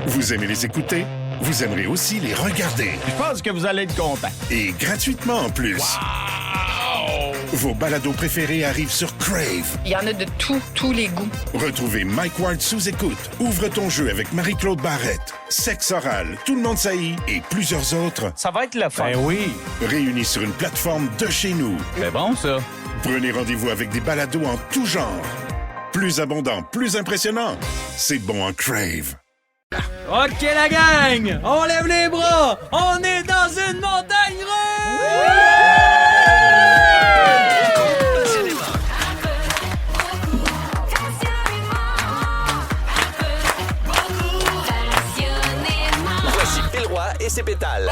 Vous aimez les écouter? Vous aimerez aussi les regarder. Je pense que vous allez être content. Et gratuitement en plus. Wow! Vos balados préférés arrivent sur Crave. Il y en a de tous les goûts. Retrouvez Mike Ward sous écoute, Ouvre ton jeu avec Marie-Claude Barrette, Sexe oral, Tout le monde saillit et plusieurs autres. Ça va être le fun. Ben oui. Réunis sur une plateforme de chez nous. C'est bon, ça. Prenez rendez-vous avec des balados en tout genre. Plus abondant, plus impressionnant. C'est bon en Crave. OK, la gang! On lève les bras! On est dans une montagne russe! Voici Phil Roy et ses pétales.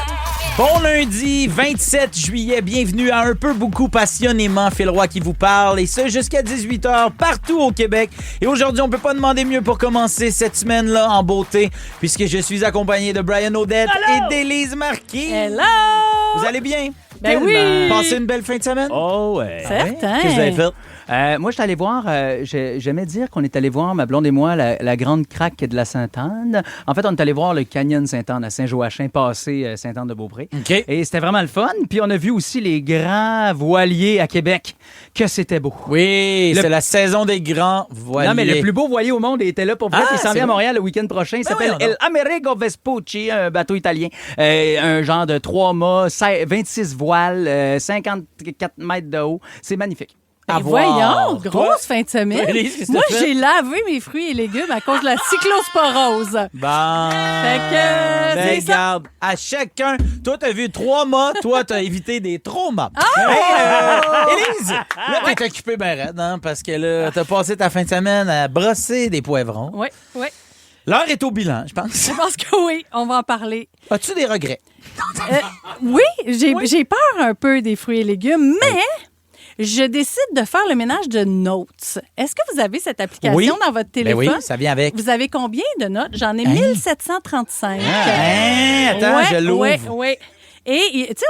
Bon lundi 27 juillet, bienvenue à Un peu beaucoup passionnément, Phil Roy qui vous parle, et ce jusqu'à 18h partout au Québec. Et aujourd'hui, on peut pas demander mieux pour commencer cette semaine-là en beauté, puisque je suis accompagné de Brian Odette et d'Élise Marquis. Hello! Vous allez bien? Ben oui! Passez une belle fin de semaine? Oh, ouais. Certain! Qu'est-ce que vous avez fait? Moi, je suis allé voir, j'aimais dire qu'on est allé voir, ma blonde et moi, la grande craque de la Sainte-Anne. En fait, on est allé voir le canyon Sainte-Anne à Saint-Joachim, passé Sainte-Anne-de-Beaupré. OK. Et c'était vraiment le fun. Puis on a vu aussi les grands voiliers à Québec. Que c'était beau. Oui, c'est la saison des grands voiliers. Non, mais le plus beau voilier au monde était là pour vrai. Ah, Il s'en c'est vient à vrai? Montréal le week-end prochain. Il s'appelle voyons El Amerigo Vespucci, un bateau italien. Un genre de 3 mâts, 26 voiles, 54 mètres de haut. C'est magnifique. À Et voir. voyons, Toi? grosse fin de semaine. Élise, qu'est-ce que Moi, t'as fait? j'ai lavé mes fruits et légumes à cause de la cyclosporose. Bon. Fait que, Ben, c'est ça. regarde, à chacun, toi, t'as vu 3 mois, toi, t'as évité des traumas. Ah! Hey, Élise, là, t'es occupée ben raide, hein, parce que là, t'as passé ta fin de semaine à brosser des poivrons. Oui, oui. L'heure est au bilan, je pense. Je pense que oui, on va en parler. As-tu des regrets? Oui, j'ai peur un peu des fruits et légumes, mais je décide de faire le ménage de Notes. Est-ce que vous avez cette application Oui. dans votre Ben téléphone? oui, ça vient avec. Vous avez combien de notes? J'en ai Hein? 1735. Hein, attends, je l'ouvre. Oui, oui. Et, tu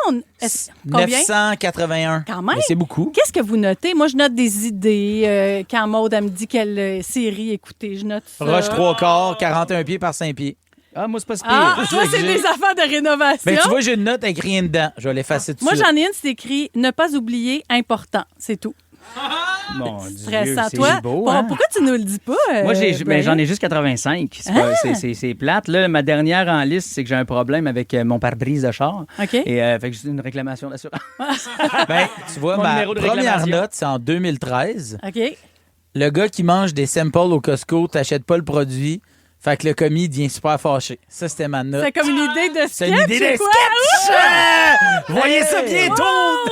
sais, combien? 981. Quand même. Mais c'est beaucoup. Qu'est-ce que vous notez? Moi, je note des idées. Quand Maude, elle me dit quelle série écouter, je note ça. Roche 3 quarts, 41 pieds par 5 pieds. Ah, moi, c'est pas si pire. Ah, toi, que c'est j'ai. des affaires de rénovation. Ben, tu vois, j'ai une note avec rien dedans. Je vais l'effacer tout de Moi, suite. j'en ai une, c'est écrit « Ne pas oublier, important ». C'est tout. Mon Dieu, Stressant. c'est Toi, beau, hein? pourquoi tu nous le dis pas? Moi, Brian? j'en ai juste 85. C'est plate. Là, ma dernière en liste, c'est que j'ai un problème avec mon pare-brise de char. OK. Et fait que j'ai une réclamation d'assurance. Ben, tu vois, Mon ma numéro de première réclamation. note, c'est en 2013. OK. Le gars qui mange des samples au Costco, t'achètes pas le produit, fait que le commis devient super fâché. Ça, c'était ma note. C'est comme une idée de sketch. C'est une idée de ou quoi? sketch! Voyez ça bientôt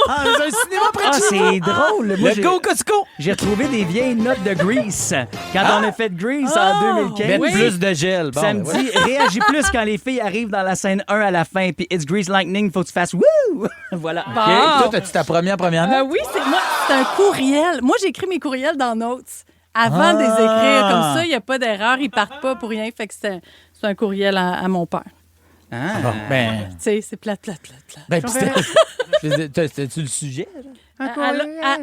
dans un cinéma près de Ah, chez vous. c'est drôle. Moi, Le gars au Costco! j'ai retrouvé des vieilles notes de Grease. Quand on a fait Grease en 2015. Mettre Oui. plus de gel. Bon, Ça me ben dit, réagis plus quand les filles arrivent dans la scène 1 à la fin, puis It's Grease Lightning, faut que tu fasses wouh! Voilà. Bon. OK. Toi, t'as-tu ta première note? Oui, c'est un courriel. Moi, j'écris mes courriels dans Notes. Avant de les écrire, comme ça, il n'y a pas d'erreur, ils partent pas pour rien. Fait que c'est un courriel à mon père. Ah. Bon, ben... Tu sais, c'est plate. Ben, t'as-tu le sujet? là?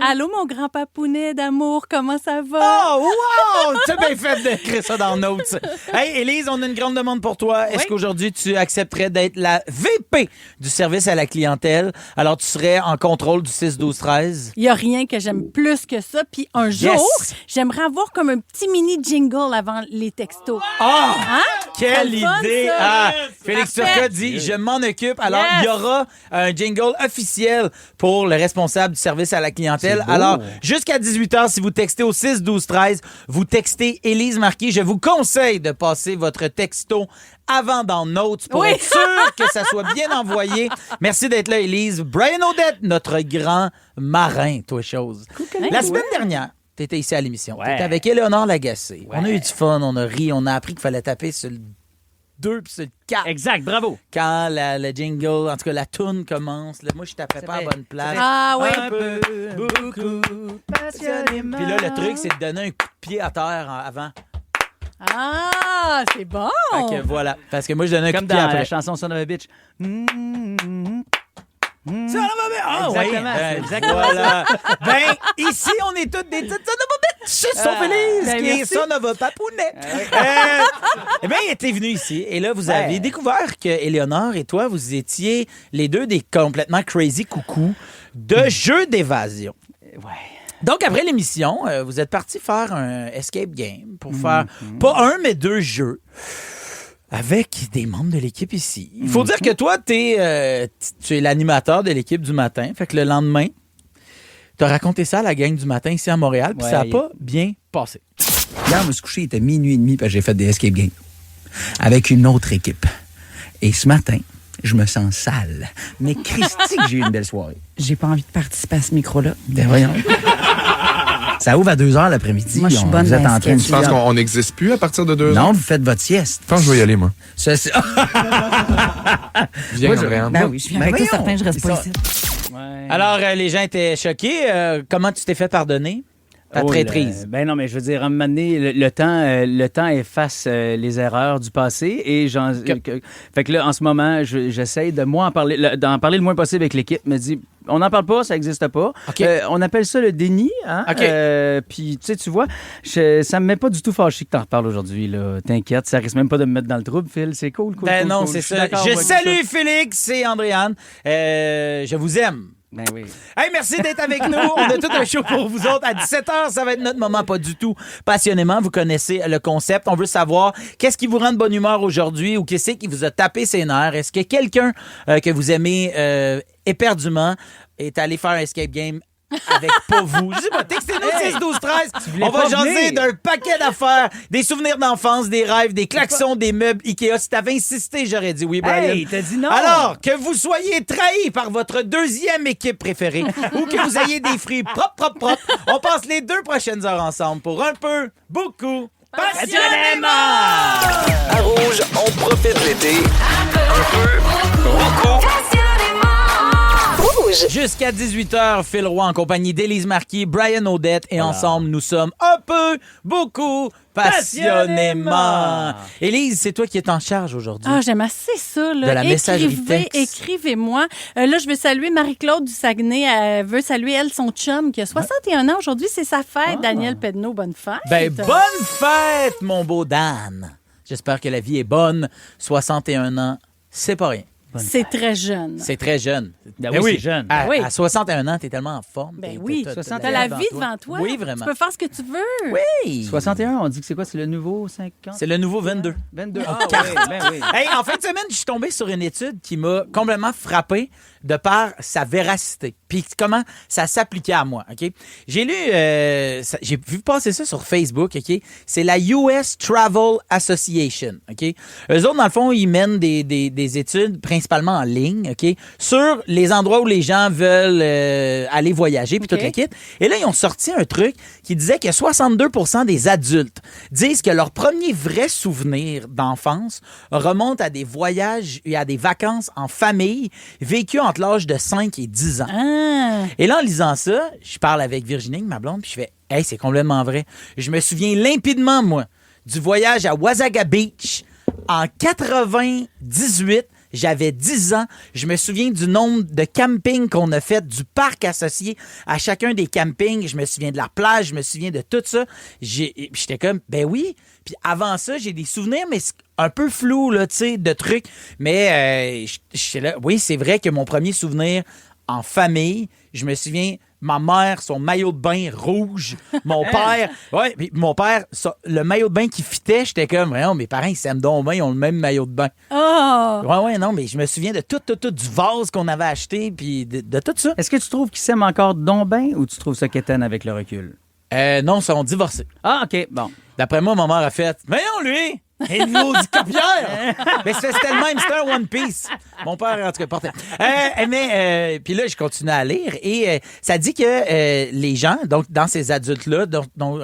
Allô, mon grand papounet d'amour, comment ça va? Oh, wow! Tu as bien fait d'écrire ça dans Notes. Hey, Élise, on a une grande demande pour toi. Est-ce Oui. qu'aujourd'hui, tu accepterais d'être la VP du service à la clientèle? Alors, tu serais en contrôle du 6-12-13? Il n'y a rien que j'aime plus que ça. Puis un jour, Yes. j'aimerais avoir comme un petit mini jingle avant les textos. Ah! Hein? Quelle C'est le fun, idée! ça. Ah, Félix Parfait. Turcotte dit « Je m'en occupe ». Alors, Yes. il y aura un jingle officiel pour le responsable du service à la clientèle. Alors, jusqu'à 18h, si vous textez au 6-12-13, vous textez Élise Marquis. Je vous conseille de passer votre texto avant dans Notes pour Oui. être sûr que ça soit bien envoyé. Merci d'être là, Élise. Brian Odette, notre grand marin, toi, chose. La semaine dernière, tu étais ici à l'émission. Tu Ouais. étais avec Éléonore Lagacé. On a eu du fun, on a ri, on a appris qu'il fallait taper sur le 2 puis sur le 4. Exact, bravo. Quand le jingle, en tout cas la toune commence, là, moi je tapais pas à vrai. bonne place. Ah oui. Un peu, beaucoup, passionnément. Puis là, le truc, c'est de donner un coup de pied à terre avant. Ah, c'est bon. Fait que voilà. Parce que moi, je donnais un coup Comme de pied dans après. la chanson Son of a Bitch. Ça va bien. Ah, Exactement, oui. exactement Voilà. Ben, ici, on est toutes des petites son of a bitch, sauf Félix, ben qui est merci. son of a papounet. Eh bien, il était venu ici, et là, vous avez découvert que Éléonore et toi, vous étiez les deux des complètement crazy coucous de jeux d'évasion. Ouais. Donc, après l'émission, vous êtes partis faire un escape game pour faire pas un, mais 2 jeux avec des membres de l'équipe ici. Il faut dire que toi, tu es l'animateur de l'équipe du matin. Fait que le lendemain, tu as raconté ça à la gang du matin ici à Montréal, puis Ouais. ça n'a pas bien passé. Hier, je me suis couché, il était minuit et demi, puis j'ai fait des escape games avec une autre équipe. Et ce matin, je me sens sale. Mais Christy, que j'ai eu une belle soirée. J'ai pas envie de participer à ce micro-là. Ben voyons. Ça ouvre à 2h l'après-midi. Moi, je suis bonne Vous êtes dans en ce train de... sketch. Je pense qu'on n'existe plus à partir de 2 ans. Non, vous faites votre sieste. Je pense que je vais y aller, moi. Ça, c'est... Viens, Moi, je- Andréane. Ben oui, je viens avec toi, certain, je reste pas Ça- ici. Ouais. Alors, les gens étaient choqués. Comment tu t'es fait pardonner? Ta Oh, traîtrise. Ben non, mais je veux dire, à un moment donné, le temps efface les erreurs du passé et fait que là, en ce moment, j'essaye de d'en parler le moins possible avec l'équipe. Me dit, on n'en parle pas, ça n'existe pas. OK. On appelle ça le déni. Hein? OK. Puis, tu vois, ça me met pas du tout fâché que t'en reparles aujourd'hui. Là. T'inquiète, ça risque même pas de me mettre dans le trouble, Phil. C'est cool. Ben non, cool. c'est suis ça. d'accord Je avec salue Félix et Andréane. Je vous aime. Ben oui. Hey, merci d'être avec nous. On a tout un show pour vous autres. À 17h, ça va être notre moment, pas du tout passionnément. Vous connaissez le concept. On veut savoir qu'est-ce qui vous rend de bonne humeur aujourd'hui ou qu'est-ce qui vous a tapé ses nerfs. Est-ce que quelqu'un que vous aimez éperdument est allé faire un escape game avec pas vous? Je sais pas, textez-nous 6 12 13. On va pas jaser venir. d'un paquet d'affaires, des souvenirs d'enfance, des rêves, des klaxons, des meubles Ikea. Si t'avais insisté, j'aurais dit oui, Brian. Hey, t'as dit non. Alors, que vous soyez trahi par votre deuxième équipe préférée ou que vous ayez des fruits propres, on passe les 2 prochaines heures ensemble pour un peu, beaucoup, passionnément! À Rouge, on profite l'été. Un peu, beaucoup. Jusqu'à 18h, Phil Roy en compagnie d'Élise Marquis, Brian Odette et ensemble, nous sommes un peu, beaucoup, passionnément. Élise, c'est toi qui es en charge aujourd'hui. Ah, j'aime assez ça. Là. De la messagerie texte. Écrivez-moi. Là, je veux saluer Marie-Claude du Saguenay. Elle veut saluer, elle, son chum, qui a 61 ans aujourd'hui. C'est sa fête. Daniel Pedneau, bonne fête. Ben, bonne fête, mon beau Dan. J'espère que la vie est bonne. 61 ans, c'est pas rien. C'est très jeune. C'est très jeune. Ben oui, c'est jeune. À, Oui. à 61 ans, t'es tellement en forme. Ben T'es- oui, t'as t'as la vie devant toi. Oui, vraiment. Tu peux faire ce que tu veux. Oui. 61, on dit que c'est quoi? C'est le nouveau 50? C'est le nouveau 22. 22. Ah, Ah, oui, ben oui. Hey, en fin de semaine, je suis tombé sur une étude qui m'a complètement frappé de par sa véracité. Puis comment ça s'appliquait à moi, OK? J'ai lu, j'ai vu passer ça sur Facebook, OK? C'est la US Travel Association, OK? Eux autres, dans le fond, ils mènent des études principalement en ligne, OK? Sur les endroits où les gens veulent aller voyager, puis OK. tout le kit. Et là, ils ont sorti un truc qui disait que 62% des adultes disent que leur premier vrai souvenir d'enfance remonte à des voyages et à des vacances en famille vécues entre l'âge de 5 et 10 ans. Ah. Et là, en lisant ça, je parle avec Virginie, ma blonde, puis je fais « Hey, c'est complètement vrai. » Je me souviens limpidement, moi, du voyage à Wasaga Beach en 98. J'avais 10 ans. Je me souviens du nombre de campings qu'on a fait, du parc associé à chacun des campings. Je me souviens de la plage, je me souviens de tout ça. J'étais comme, ben oui. Puis avant ça, j'ai des souvenirs, mais c'est un peu flou, là, tu sais, de trucs. Mais j'étais là, oui, c'est vrai que mon premier souvenir en famille, je me souviens, ma mère, son maillot de bain rouge, mon père, ouais, puis mon père, le maillot de bain qui fitait, j'étais comme, non, mes parents, ils s'aiment donc bien, ils ont le même maillot de bain. Oh. Ouais, non, mais je me souviens de tout du vase qu'on avait acheté, puis de tout ça. Est-ce que tu trouves qu'ils s'aiment encore donc bien ou tu trouves ça quétaine avec le recul? Non, ils sont divorcés. Ah, OK, bon. D'après moi, ma mère a fait, mais non, lui, et le niveau du copieur. Mais c'était le même, c'était un One Piece. Mon père, en tout cas, portait. Puis là, je continue à lire et ça dit que les gens, donc dans ces adultes-là, dont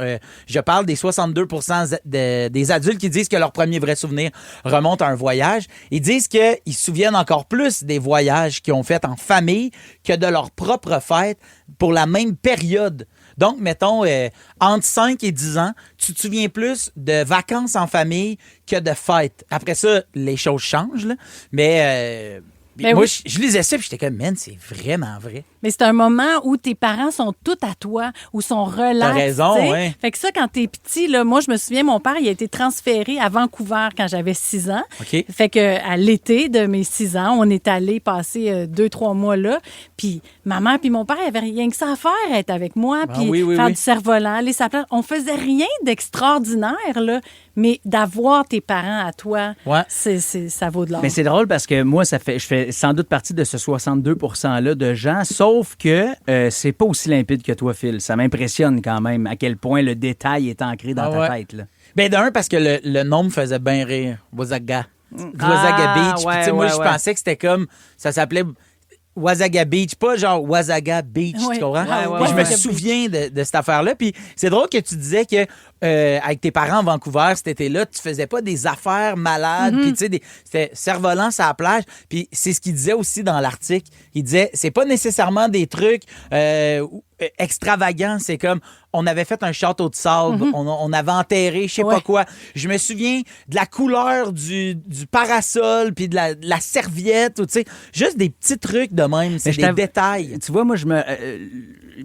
je parle des 62% des adultes qui disent que leur premier vrai souvenir remonte à un voyage, ils disent qu'ils se souviennent encore plus des voyages qu'ils ont fait en famille que de leur propre fête pour la même période. Donc, mettons, entre 5 et 10 ans, tu te souviens plus de vacances en famille que de fêtes. Après ça, les choses changent, là. Mais Ben moi, oui. je lisais ça, puis j'étais comme, man, c'est vraiment vrai. Mais c'est un moment où tes parents sont tous à toi, où sont relax. T'as raison, tu sais. ouais. Fait que ça, quand t'es petit, là, moi, je me souviens, mon père, il a été transféré à Vancouver quand j'avais 6 ans. OK. Fait que à l'été de mes 6 ans, on est allé passer 2-3 mois là. Puis ma mère puis mon père, ils avaient rien que ça à faire, être avec moi, puis oui, faire oui. du cerf-volant, aller sa place. On faisait rien d'extraordinaire, là, mais d'avoir tes parents à toi, Ouais. ça vaut de l'or. Mais c'est drôle parce que moi, je fais sans doute partie de ce 62 %-là de gens, sauf que c'est pas aussi limpide que toi, Phil. Ça m'impressionne quand même à quel point le détail est ancré dans ta tête. Là. Ben, d'un, parce que le nom me faisait bien rire. Wasaga. Wasaga Beach. Puis, tu sais, moi, je pensais que c'était comme. Ça s'appelait Wasaga Beach, pas genre Wasaga Beach, Ouais. tu comprends? Ouais, Puis ouais, je me ouais. souviens de cette affaire-là. Puis c'est drôle que tu disais que avec tes parents à Vancouver cet été-là, tu faisais pas des affaires malades. Puis tu sais, c'était cerf-volant sur la plage. Puis c'est ce qu'il disait aussi dans l'article. Il disait, c'est pas nécessairement des trucs extravagants. C'est comme, on avait fait un château de sable, on avait enterré je sais pas quoi. Je me souviens de la couleur du parasol puis de la serviette, ou tu sais, juste des petits trucs de même, c'est des détails. Tu vois, moi,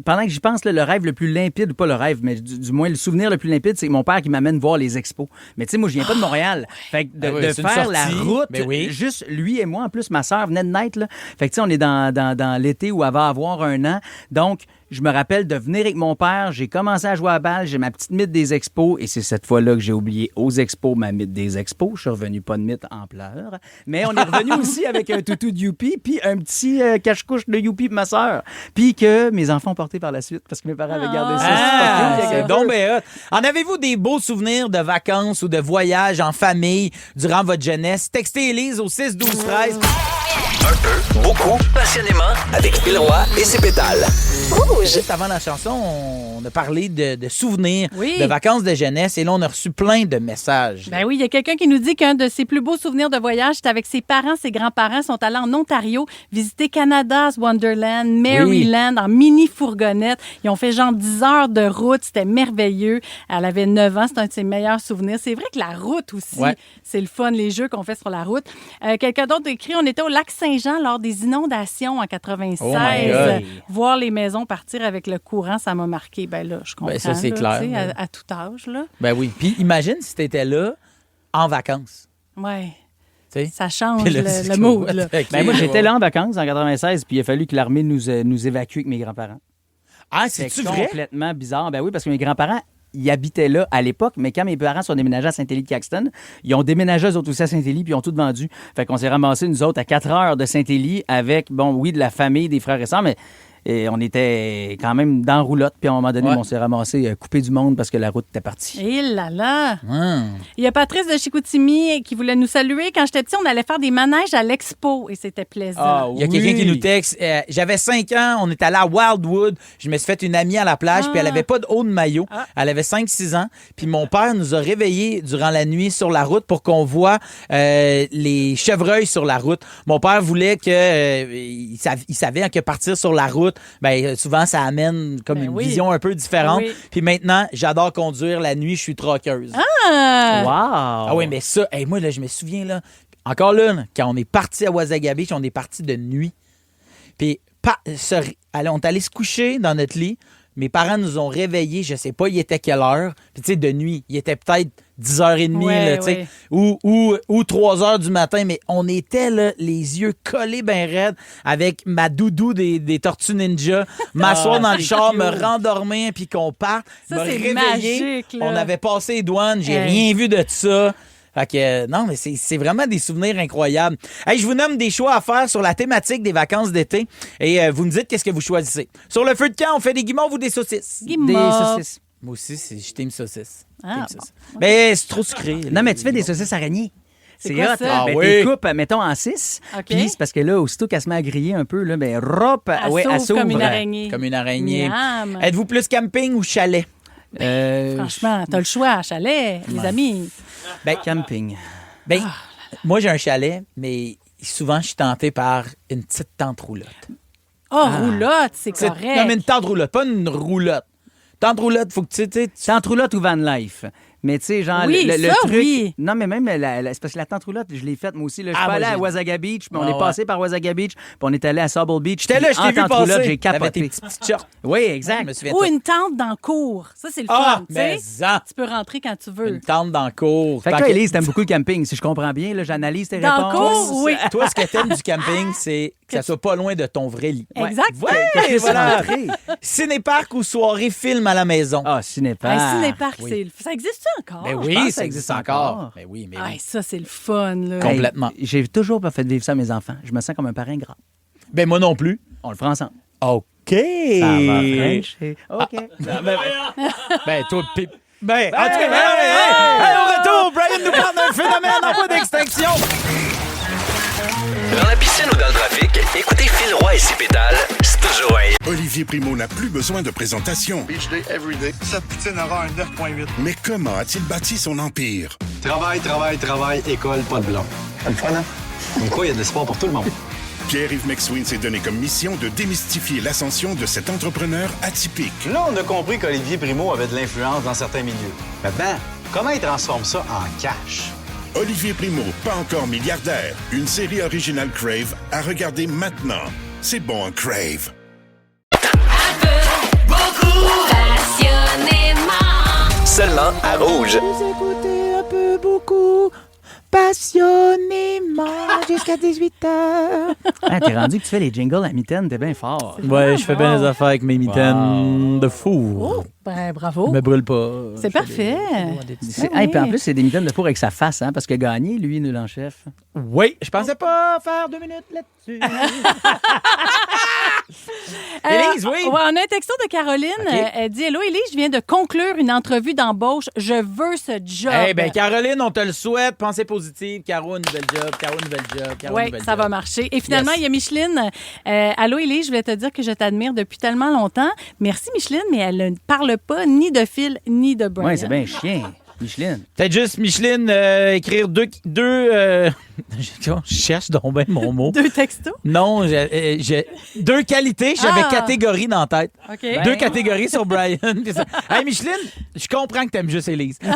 pendant que j'y pense, là, le rêve le plus limpide, ou pas le rêve, mais du moins le souvenir le plus limpide, c'est mon père qui m'amène voir les expos. Mais tu sais, moi, je viens pas de Montréal. Fait que de c'est une faire la sortie. route, Ben oui. juste lui et moi, en plus, ma sœur venait de naître, là. Fait que tu sais, on est dans l'été où elle va avoir 1 an. Donc, je me rappelle de venir avec mon père. J'ai commencé à jouer à la balle. J'ai ma petite mythe des expos. Et c'est cette fois-là que j'ai oublié aux expos ma mythe des expos. Je suis revenu pas de mythe en pleurs. Mais on est revenu aussi avec un toutou de Youpi puis un petit cache-couche de Youpi pour ma sœur. Puis que mes enfants ont porté par la suite parce que mes parents avaient gardé ça. Ah, C'est c'est donc bien hot. En avez-vous des beaux souvenirs de vacances ou de voyages en famille durant votre jeunesse? Textez Élise au 6-12-13. Un peu, beaucoup, passionnément, avec Phil Roy et ses pétales. Juste avant la chanson, on a parlé de souvenirs, Oui. de vacances de jeunesse, et là, on a reçu plein de messages. Ben oui, il y a quelqu'un qui nous dit qu'un de ses plus beaux souvenirs de voyage, c'était avec ses parents, ses grands-parents sont allés en Ontario visiter Canada's Wonderland, Maryland, en mini-fourgonnette. Ils ont fait genre 10 heures de route, c'était merveilleux. Elle avait 9 ans, c'est un de ses meilleurs souvenirs. C'est vrai que la route aussi, c'est le fun, les jeux qu'on fait sur la route. Quelqu'un d'autre écrit, on était au lac Saint-Jean lors des inondations en 96. Oh my God. Voir les maisons partir avec le courant, ça m'a marqué. Ben là, je comprends. Ben ça, c'est là, clair. tu sais, à tout âge, là. Ben oui. Puis imagine si t'étais là en vacances. Ouais. Tu sais. Ça change Puis là, le c'est mood. comme, Là. OK, Ben moi, ouais. j'étais là en vacances en 96, puis il a fallu que l'armée nous évacue avec mes grands-parents. Ah, C'est c'est-tu vrai? complètement bizarre. Ben oui, parce que mes grands-parents, ils habitaient là à l'époque, mais quand mes parents sont déménagés à Saint-Élie-de-Caxton, ils ont déménagé eux autres aussi à Saint-Élie, puis ils ont tout vendu. Fait qu'on s'est ramassés, nous autres, à 4 heures de Saint-Élie avec, bon, oui, de la famille, des frères et sœurs, mais on était quand même dans la roulotte, puis à un moment donné, on s'est ramassé coupé du monde parce que la route était partie. Et là là! Hum. Il y a Patrice de Chicoutimi qui voulait nous saluer. Quand j'étais petit, on allait faire des manèges à l'expo et c'était plaisant. Il y a quelqu'un qui nous texte. J'avais 5 ans, on est allé à Wildwood. Je me suis fait une amie à la plage, puis elle avait pas de haut de maillot. Elle avait 5-6 ans. Puis mon père nous a réveillés durant la nuit sur la route pour qu'on voit les chevreuils sur la route. Mon père voulait que... il savait que partir sur la route, ben souvent, ça amène comme une vision un peu différente. Oui. Puis maintenant, j'adore conduire la nuit, je suis troqueuse. Ah! Wow! Ah oui, mais ça, moi, là, je me souviens, là, encore là, quand on est parti à Wasaga Beach, on est parti de nuit. Puis, on est allé se coucher dans notre lit. Mes parents nous ont réveillés, je sais pas, il était quelle heure. Puis, tu sais, de nuit, il était peut-être 10h30, là, tu sais, ou 3h du matin, mais on était, là, les yeux collés bien raides avec ma doudou des Tortues Ninja, m'asseoir dans le char, me rendormir, puis qu'on parte, Ça, me c'est réveiller. magique, là. On avait passé les douanes, j'ai rien vu de ça. Fait que, non, mais c'est vraiment des souvenirs incroyables. Hey, je vous nomme des choix à faire sur la thématique des vacances d'été et vous me dites qu'est-ce que vous choisissez. Sur le feu de camp, on fait des guimauves ou des saucisses? Guimauves. Des saucisses. Moi aussi, je t'aime saucisses. Ah, Mais c'est trop sucré. Non, mais tu fais des saucisses araignées. C'est quoi hot. ça? Ben, Ah oui. t'es coupes, mettons, en 6. OK. Puis c'est parce que là, aussitôt qu'elle se met à griller un peu, là, ben, Elle s'ouvre comme une araignée. Comme une araignée. Miam. Êtes-vous plus camping ou chalet? Franchement, t'as le choix, chalet, les amis. Camping. Ben, moi, j'ai un chalet, mais souvent, je suis tenté par une petite tente roulotte. Oh, roulotte, c'est Non, mais correct. une tente roulotte, pas une roulotte. Tente roulotte, faut que tu sais. Tente roulotte ou van life. Mais tu sais, genre, Oui, le ça, truc. oui. Non, mais même, c'est parce que la tente roulotte, je l'ai faite moi aussi. Là. Je suis Ah, pas allé moi, à j'ai- Wasaga Beach, puis on Ah, est ouais. passé par Wasaga Beach, puis on est allé à Sable Beach. J'étais là, puis je t'ai en vu tente roulotte, passer. j'ai T'avais capoté. tes petites shorts. Oui, exact. Je me souviens Ou tout. une tente dans le cours. Ça, c'est le Ah, fun. tu mais sais. en. Tu peux rentrer quand tu veux. Une tente dans le cours. Fait que Tant toi, que- Élise, t'aimes beaucoup le camping. Si je comprends bien, là, j'analyse tes Dans le réponses. cours, oui. Toi, ce que t'aimes du camping, c'est que ça soit pas loin de ton vrai lit. Exact. Ouais, voilà. rentrer. Cinéparc ou soirée film à la maison? Ah, Cinéparc. Un cinéparc, oui. ça existe encore? Ben je oui, pense que ça existe encore. Ben oui, mais Ah, oui. ça, c'est le fun. Là. Com- Complètement. Hey, j'ai toujours pas fait vivre ça à mes enfants. Je me sens comme un parrain grand. Ben moi non plus. On le fera ensemble. OK. Ça va, French. OK. Ben, toi, Ben, en tout cas, hey, au retour, Brian nous parle d'un phénomène en voie d'extinction. Dans la piscine ou dans le trafic, écoutez Phil Roy et ses pédales, c'est toujours un... Olivier Primo n'a plus besoin de présentation. Beach day, everyday. Sa poutine aura un 9.8. Mais comment a-t-il bâti son empire? Travail, école, pas de blanc. C'est le fun, hein? Comme quoi, il y a de l'espoir pour tout le monde. Pierre-Yves McSween s'est donné comme mission de démystifier l'ascension de cet entrepreneur atypique. Là, on a compris qu'Olivier Primo avait de l'influence dans certains milieux. Maintenant, comment il transforme ça en cash? Olivier Primo, pas encore milliardaire. Une série originale Crave à regarder maintenant. C'est bon, un Crave. Seulement à Rouge. Vous écoutez un peu beaucoup, passionnément, jusqu'à 18h. Ah, t'es rendu que tu fais les jingles à mitaine, t'es bien fort. Ouais, je fais bien les affaires avec mes mitaines de four. Ben, bravo. Je me brûle pas. C'est parfait. Hey, puis en plus, c'est des mitaines de four avec sa face, hein, parce qu'il a gagné, lui, nul en chef. Oui, je pensais pas faire 2 minutes là-dessus. Élise, oui. Ouais, on a un texto de Caroline. OK. Elle dit « Hello, Élise, je viens de conclure une entrevue d'embauche. Je veux ce job. » Eh bien, Caroline, on te le souhaite. Pensée positive. Caro, nouvelle job. Caro, nouvelle job. Caro, Oui, nouvelle ça job. va marcher. Et finalement, Yes. il y a Micheline. Allô, Élise, je voulais te dire que je t'admire depuis tellement longtemps. Merci, Micheline, mais elle ne parle pas ni de Phil ni de Brian. Oui, c'est bien chien. Micheline. Peut-être juste, Micheline, écrire deux je cherche donc bien mon mot. 2 textos? Non, j'ai 2 qualités. J'avais Ah. catégorie dans la tête. OK. 2 catégories sur Brian. Puis ça. Hey, Micheline, je comprends que t'aimes juste Élise. Hey,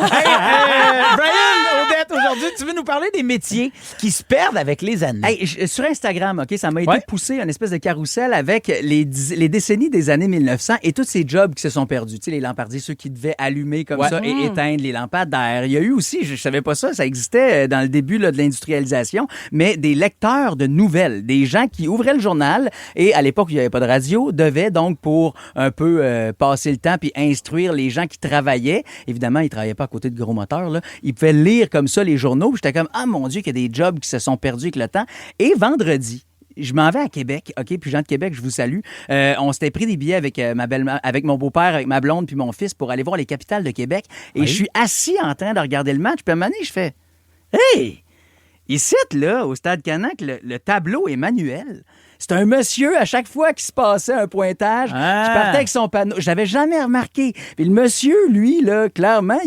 Brian, Odette, aujourd'hui, tu veux nous parler des métiers qui se perdent avec les années. Hey, sur Instagram, OK, ça m'a été Ouais. poussé une espèce de carrousel avec les décennies des années 1900 et tous ces jobs qui se sont perdus. Tu sais, les lampadaires, ceux qui devaient allumer comme Ouais. ça et éteindre les lampadaires. Il y a eu aussi, je savais pas ça existait dans le début là, de l'industrialisation, mais des lecteurs de nouvelles, des gens qui ouvraient le journal et à l'époque, il n'y avait pas de radio, devaient donc pour un peu passer le temps puis instruire les gens qui travaillaient. Évidemment, ils travaillaient pas à côté de gros moteurs, là. Ils pouvaient lire comme ça les journaux. J'étais comme, ah mon Dieu, qu'il y a des jobs qui se sont perdus avec le temps. Et vendredi, je m'en vais à Québec, OK? Puis gens de Québec, je vous salue. On s'était pris des billets avec ma belle-mère, avec mon beau-père, avec ma blonde puis mon fils pour aller voir les capitales de Québec. Et je suis assis en train de regarder le match. Puis à un moment donné, je fais, hey! Ici, là, au Stade Canac, le tableau est manuel. C'est un monsieur, à chaque fois qu'il se passait un pointage, qui partait avec son panneau. J'avais jamais remarqué. Puis le monsieur, lui, là, clairement,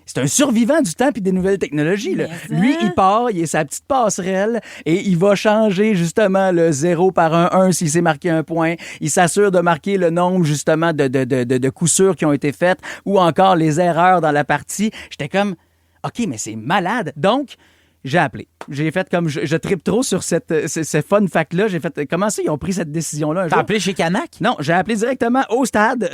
c'est un survivant du temps puis des nouvelles technologies. Là. Lui, il part, il est sa petite passerelle et il va changer justement le 0 par un 1 s'il s'est marqué un point. Il s'assure de marquer le nombre justement de coups sûrs qui ont été faites ou encore les erreurs dans la partie. J'étais comme, OK, mais c'est malade. Donc, j'ai appelé. J'ai fait comme je trippe trop sur ce fun fact-là. J'ai fait comment ça, ils ont pris cette décision-là un jour? T'as appelé chez Canac? Non, j'ai appelé directement au stade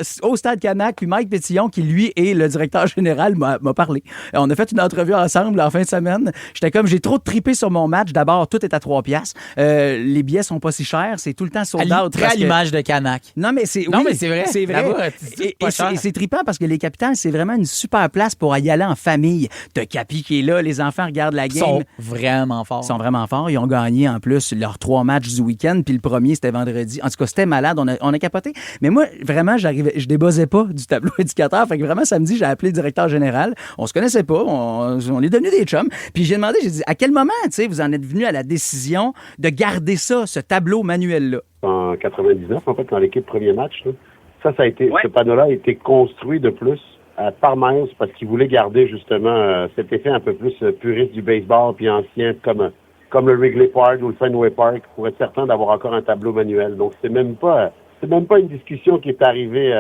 Canac, puis Mike Pétillon, qui lui est le directeur général, m'a parlé. On a fait une entrevue ensemble en fin de semaine. J'étais comme, j'ai trop trippé sur mon match. D'abord, tout est à 3 piastres. Les billets sont pas si chers. C'est tout le temps sold out. Très à l'image de Canac. Non, mais c'est Non, oui, mais c'est vrai. C'est vrai. Là-bas, Et pas cher. c'est trippant parce que les capitales, c'est vraiment une super place pour y aller en famille. T'as Capi qui est là, les enfants regardent la Ils game. sont vraiment forts. Ils sont vraiment forts. Ils ont gagné en plus leurs 3 matchs du week-end. Puis le premier, c'était vendredi. En tout cas, c'était malade. On a capoté. Mais moi, vraiment, je débossais pas du tableau indicateur. Fait que vraiment, samedi, j'ai appelé le directeur général. On se connaissait pas. On est devenus des chums. Puis j'ai demandé, j'ai dit, à quel moment, tu sais, vous en êtes venu à la décision de garder ça, ce tableau manuel-là? En 99, en fait, dans l'équipe premier match, là, ça a été, ce panneau-là a été construit de plus par Miles parce qu'il voulait garder justement cet effet un peu plus puriste du baseball puis ancien comme le Wrigley Park ou le Fenway Park pour être certain d'avoir encore un tableau manuel. Donc c'était même pas c'est même pas une discussion qui est arrivée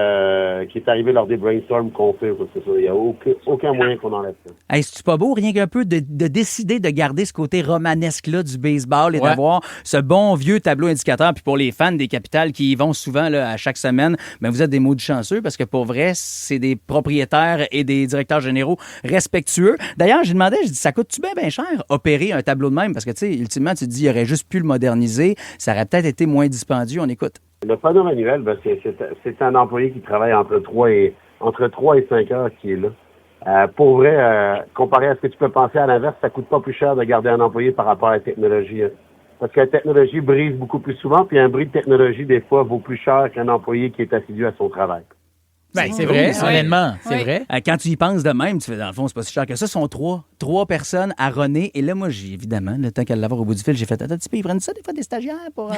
lors des brainstorms qu'on fait. Il n'y a aucun moyen qu'on enlève ça. Hey, c'est-tu pas beau, rien qu'un peu, de décider de garder ce côté romanesque-là du baseball et d'avoir ce bon vieux tableau indicateur. Puis pour les fans des Capitales qui y vont souvent là, à chaque semaine, ben vous êtes des maudits chanceux parce que pour vrai, c'est des propriétaires et des directeurs généraux respectueux. D'ailleurs, j'ai demandé, ça coûte-tu bien cher opérer un tableau de même? Parce que, tu sais, ultimement, tu te dis, il aurait juste pu le moderniser. Ça aurait peut-être été moins dispendieux. On écoute. Le panneau manuel, c'est un employé qui travaille entre 3 et 5 heures qui est là. Pour vrai, comparé à ce que tu peux penser à l'inverse, ça coûte pas plus cher de garder un employé par rapport à la technologie. Hein. Parce que la technologie brise beaucoup plus souvent, puis un bris de technologie, des fois, vaut plus cher qu'un employé qui est assidu à son travail. Ben, c'est vrai, honnêtement, c'est vrai. Quand tu y penses de même, tu fais, dans le fond, c'est pas si cher que ça. Ce sont trois personnes à runner. Et là, moi, évidemment, le temps qu'elle l'avoir au bout du fil, j'ai fait, attends, ils prennent ça, des fois, des stagiaires pour...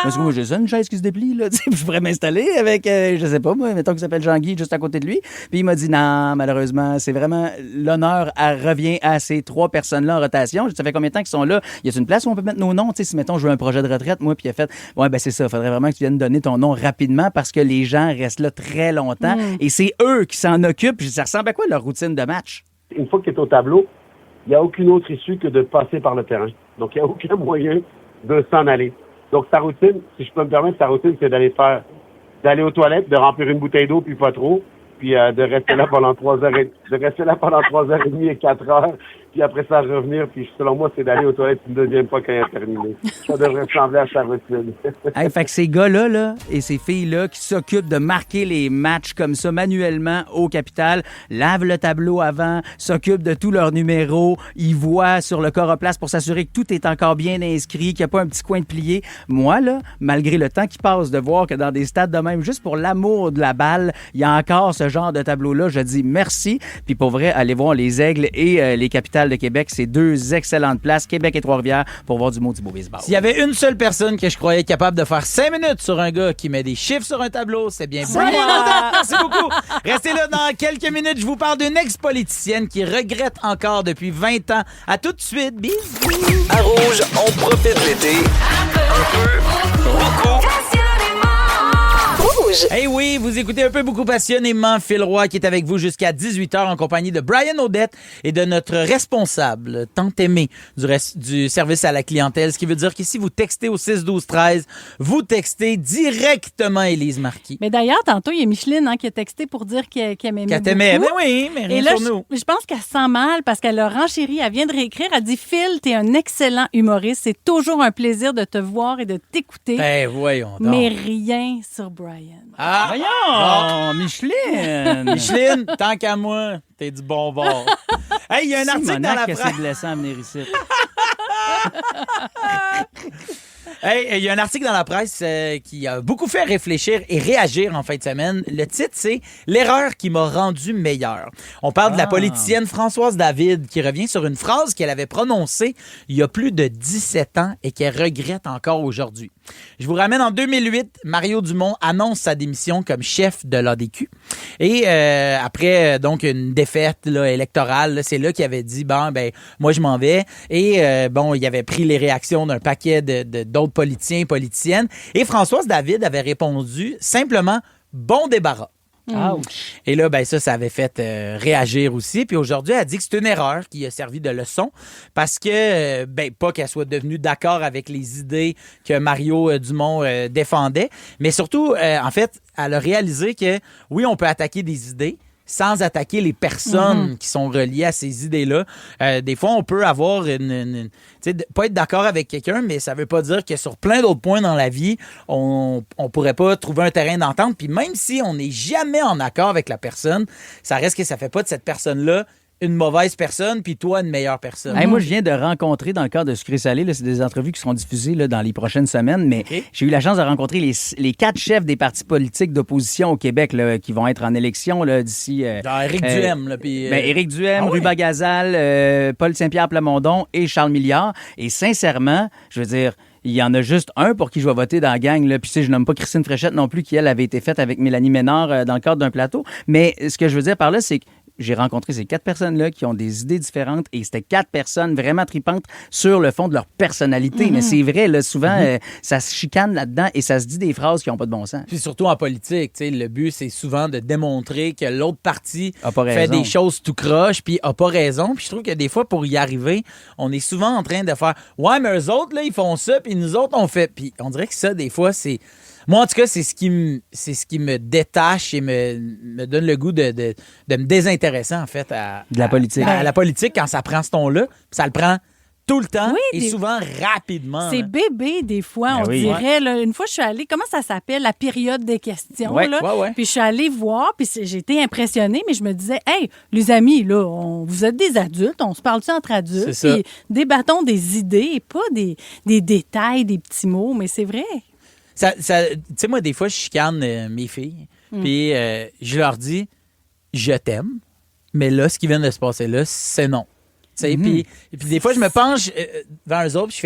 Parce que moi, j'ai ça, une chaise qui se déplie, là, je pourrais m'installer avec, je sais pas, moi, mettons qu'il s'appelle Jean-Guy, juste à côté de lui. Puis il m'a dit, non, malheureusement, c'est vraiment l'honneur revient à ces 3 personnes-là en rotation. Ça fait combien de temps qu'ils sont là? Y a une place où on peut mettre nos noms? Tu sais, si, mettons, je veux un projet de retraite, moi, puis il a fait, ouais, ben c'est ça, faudrait vraiment que tu viennes donner ton nom rapidement parce que les gens restent là très longtemps. Et c'est eux qui s'en occupent. Ça ressemble à quoi leur routine de match? Une fois que tu es au tableau, il n'y a aucune autre issue que de passer par le terrain. Donc, il n'y a aucun moyen de s'en aller. Donc, sa routine, si je peux me permettre, c'est d'aller aux toilettes, de remplir une bouteille d'eau, puis pas trop, puis de rester là pendant 3h30 et 4 heures, puis après ça revenir, puis selon moi, c'est d'aller aux toilettes une deuxième fois quand il a terminé. Ça devrait ressembler à sa routine. Hey, fait que ces gars-là là, et ces filles-là qui s'occupent de marquer les matchs comme ça manuellement au Capitale, lavent le tableau avant, s'occupent de tous leurs numéros, ils voient sur le coroplace pour s'assurer que tout est encore bien inscrit, qu'il n'y a pas un petit coin de plié. Moi, là, malgré le temps qui passe de voir que dans des stades de même, juste pour l'amour de la balle, il y a encore ce genre de tableau-là, je dis merci. Puis pour vrai, allez voir les Aigles et les Capitales de Québec. C'est 2 excellentes places, Québec et Trois-Rivières, pour voir du maudit beau baseball. S'il y avait une seule personne que je croyais capable de faire 5 minutes sur un gars qui met des chiffres sur un tableau, c'est bien Brian Odette. Merci beaucoup. Restez là dans quelques minutes. Je vous parle d'une ex-politicienne qui regrette encore depuis 20 ans. À tout de suite. Bisous. À Rouge, on profite de l'été. Un peu, beaucoup. Eh oui, vous écoutez un peu beaucoup passionnément Phil Roy qui est avec vous jusqu'à 18h en compagnie de Brian Odette et de notre responsable, tant aimé du service à la clientèle, ce qui veut dire que si vous textez au 6-12-13, vous textez directement Élise Marquis. Mais d'ailleurs, tantôt, il y a Micheline qui a texté pour dire qu'elle aimait qu'elle t'aimait, beaucoup. mais oui, mais rien et là, sur nous. Je pense qu'elle se sent mal parce qu'elle a renchéri, elle vient de réécrire, elle dit « Phil, t'es un excellent humoriste, c'est toujours un plaisir de te voir et de t'écouter. Ben voyons donc. Mais rien sur Brian. » Ah, voyons! Micheline! Micheline, tant qu'à moi, t'es du bon bord. Hey, il y a un article dans la presse. C'est blessant à venir ici. Hey, il y a un article dans la presse qui a beaucoup fait réfléchir et réagir en fin de semaine. Le titre, c'est « L'erreur qui m'a rendu meilleur ». On parle de la politicienne Françoise David qui revient sur une phrase qu'elle avait prononcée il y a plus de 17 ans et qu'elle regrette encore aujourd'hui. Je vous ramène en 2008, Mario Dumont annonce sa démission comme chef de l'ADQ. Et après donc une défaite là, électorale, c'est là qu'il avait dit « Bon, ben moi je m'en vais ». Et il avait pris les réactions d'un paquet d'autres politiciens et politiciennes. Et Françoise David avait répondu simplement « Bon débarras ». Ouch. Et là, ben ça avait fait réagir aussi. Puis aujourd'hui, elle dit que c'est une erreur qui a servi de leçon parce que, pas qu'elle soit devenue d'accord avec les idées que Mario Dumont défendait, mais surtout, en fait, elle a réalisé que, oui, on peut attaquer des idées, sans attaquer les personnes qui sont reliées à ces idées-là. Des fois, on peut avoir pas être d'accord avec quelqu'un, mais ça veut pas dire que sur plein d'autres points dans la vie, on pourrait pas trouver un terrain d'entente. Puis même si on n'est jamais en accord avec la personne, ça reste que ça fait pas de cette personne-là une mauvaise personne, puis toi, une meilleure personne. Hey, moi, je viens de rencontrer, dans le cadre de Sucré Salé, là, c'est des entrevues qui seront diffusées là, dans les prochaines semaines, mais j'ai eu la chance de rencontrer les 4 chefs des partis politiques d'opposition au Québec là, qui vont être en élection là, d'ici... Éric Duhaime. Là, puis, Éric Duhaime, Ruba Gazal, Paul Saint-Pierre Plamondon et Charles Milliard. Et sincèrement, je veux dire... Il y en a juste un pour qui je vais voter dans la gang. Là. Puis, je nomme pas Christine Fréchette non plus, qui, elle, avait été faite avec Mélanie Ménard dans le cadre d'un plateau. Mais ce que je veux dire par là, c'est que j'ai rencontré ces 4 personnes-là qui ont des idées différentes et c'était 4 personnes vraiment tripantes sur le fond de leur personnalité. Mais c'est vrai, là, souvent, ça se chicane là-dedans et ça se dit des phrases qui n'ont pas de bon sens. Puis surtout en politique, tu sais, le but, c'est souvent de démontrer que l'autre partie A pas fait raison. des choses tout croche, puis a pas raison. Puis je trouve que des fois, pour y arriver, on est souvent en train de faire « Ouais, mais eux autres, là, ils font ça, puis nous autres, on fait... » Puis on dirait que ça, des fois, c'est... Moi, en tout cas, c'est ce qui me détache et me donne le goût de me désintéresser, en fait, De la politique. À la politique quand ça prend ce ton-là. Puis ça le prend tout le temps et des- souvent rapidement. C'est là. bébé, des fois, Ben on oui. dirait. Là, une fois, je suis allée, comment ça s'appelle, la période des questions. Ouais, là. ouais. Puis je suis allée voir, puis j'ai été impressionnée, mais je me disais, hey, les amis, là, vous êtes des adultes, on se parle-tu entre adultes? C'est ça. Puis débattons des idées, et pas des détails, des petits mots, mais c'est vrai. Tu sais, moi, des fois, je chicane mes filles, puis je leur dis « Je t'aime », mais là, ce qui vient de se passer là, c'est non. Tu sais, puis des fois, je me penche vers eux autres, puis je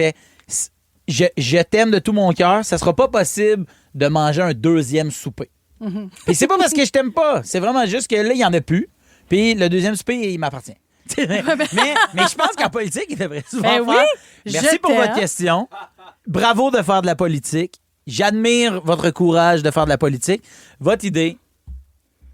fais « Je t'aime de tout mon cœur, ça sera pas possible de manger un deuxième souper. Puis c'est pas parce que je t'aime pas, c'est vraiment juste que là, il y en a plus, puis le deuxième souper, il m'appartient. mais je pense qu'en politique, il devrait souvent Ben faire. oui, Merci je pour t'aime. votre question. Bravo de faire de la politique. J'admire votre courage de faire de la politique. Votre idée,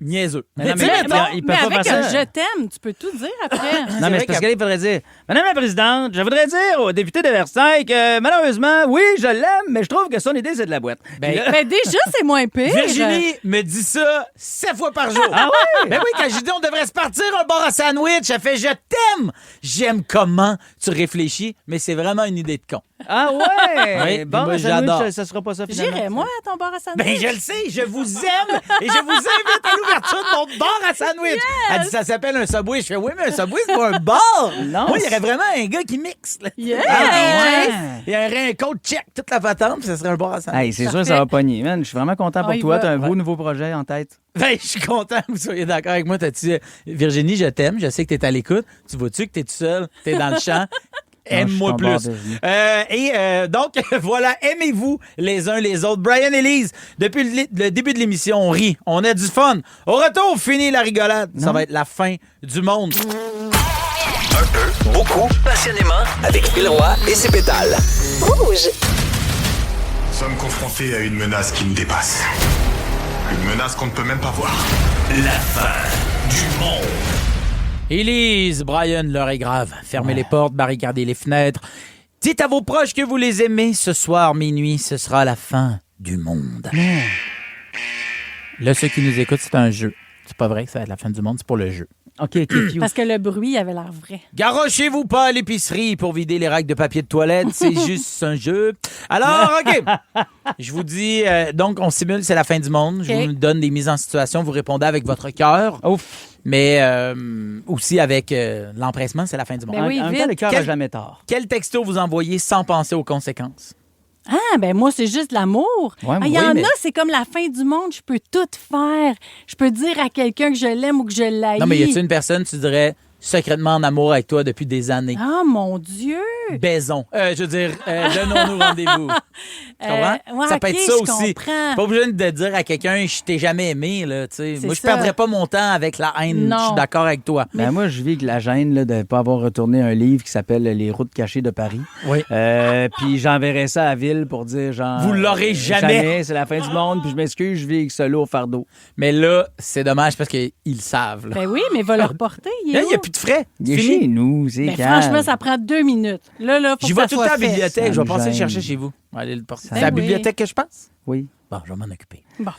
niaiseux. Mais non, tu sais, mais- mettons- il peut Mais pas avec faire un ça. je t'aime, tu peux tout dire après. Non, mais c'est parce qu'il faudrait dire Madame la Présidente, je voudrais dire au député de Versailles que malheureusement, oui, je l'aime, mais je trouve que son idée, c'est de la boîte. Puis là- Ben déjà, c'est moins pire. Virginie me dit ça 7 fois par jour. Ah ouais? Ben oui, quand je dis on devrait se partir un bar à sandwich, elle fait je t'aime. J'aime comment tu réfléchis, mais c'est vraiment une idée de con. Ah ouais? Oui, Bon, moi, ben, j'adore. sandwich, ça sera pas ça finalement. J'irais, moi, à ton bar à sandwich. Ben je le sais, je vous aime et je vous invite à l'ouverture de mon bar à sandwich. Elle dit ça s'appelle un Subway. Je fais oui, mais un Subway c'est pas un bar. Non, Moi, il y aurait vraiment un gars qui mixe. Là. Yeah! Ah, ouais. Il y aurait un code check toute la patente, puis ça serait un bar à sandwich. Hey, c'est sûr que ça va pogner. Man, je suis vraiment content pour On y toi. va. Tu as un beau nouveau projet en tête. Ben, je suis content que vous soyez d'accord avec moi. T'as-tu, Virginie, je t'aime. Je sais que t'es à l'écoute. Tu vois-tu que t'es tout seul? T'es dans le champ? Aime-moi Non, je suis ton plus. bord, Virginie. Donc, voilà, aimez-vous les uns les autres. Brian et Lise, depuis le début de l'émission, on rit, on a du fun. Au retour, fini la rigolade. Ça va être la fin du monde. Un peu, beaucoup, passionnément, avec Phil Roy et ses pétales. Rouge. Nous sommes confrontés à une menace qui nous dépasse. Une menace qu'on ne peut même pas voir. La fin du monde. Élise, Brian, l'heure est grave. Fermez les portes, barricadez les fenêtres. Dites à vos proches que vous les aimez. Ce soir, minuit, ce sera la fin du monde. Là, ceux qui nous écoutent, c'est un jeu. C'est pas vrai que ça va être la fin du monde, c'est pour le jeu. OK, cute. Parce que le bruit avait l'air vrai. Garochez-vous pas à l'épicerie pour vider les racks de papier de toilette. C'est juste un jeu. Alors, OK. Je vous dis, donc, on simule, c'est la fin du monde. Je OK. vous donne des mises en situation. Vous répondez avec votre cœur. Ouf. Mais aussi avec l'empressement, c'est la fin du monde. Ben oui, en même vite. temps, le cœur n'a Quel- jamais tort. Quel texto vous envoyez sans penser aux conséquences? Ah, ben moi, c'est juste l'amour. Ouais, Il y oui, en mais- a, c'est comme la fin du monde. Je peux tout faire. Je peux dire à quelqu'un que je l'aime ou que je l'haïs. Non, mais y a-t-il une personne, tu dirais, secrètement en amour avec toi depuis des années? Ah, mon Dieu! Baisons. Je veux dire, donnons-nous rendez-vous. Tu comprends? Ouais, Ça peut ok, être ça je aussi. comprends. Pas obligé de dire à quelqu'un, je t'ai jamais aimé. Là, tu sais. C'est Moi, je ça. perdrais pas mon temps avec la haine. Non. Je suis d'accord avec toi. Ben, moi, je vis avec la gêne là, de ne pas avoir retourné un livre qui s'appelle Les routes cachées de Paris. Oui. Puis j'enverrai ça à la ville pour dire genre. Vous l'aurez jamais. C'est la fin du monde. Puis je m'excuse, je vis avec ce lourd fardeau. Mais là, c'est dommage parce qu'ils le savent. Là. Ben oui, mais va le reporter. Il Là, est il n'y a où? plus de frais. Il est Fini. chez nous, c'est Ben, calme. franchement, ça prend 2 minutes. Là, faut J'y que ça vais tout le soit temps à la fait. bibliothèque. Ça Je vais me passer le gêne. chercher chez vous. On va aller le porter. Ben C'est à la oui. bibliothèque que je pense? Oui. Bon, je vais m'en occuper. Bon.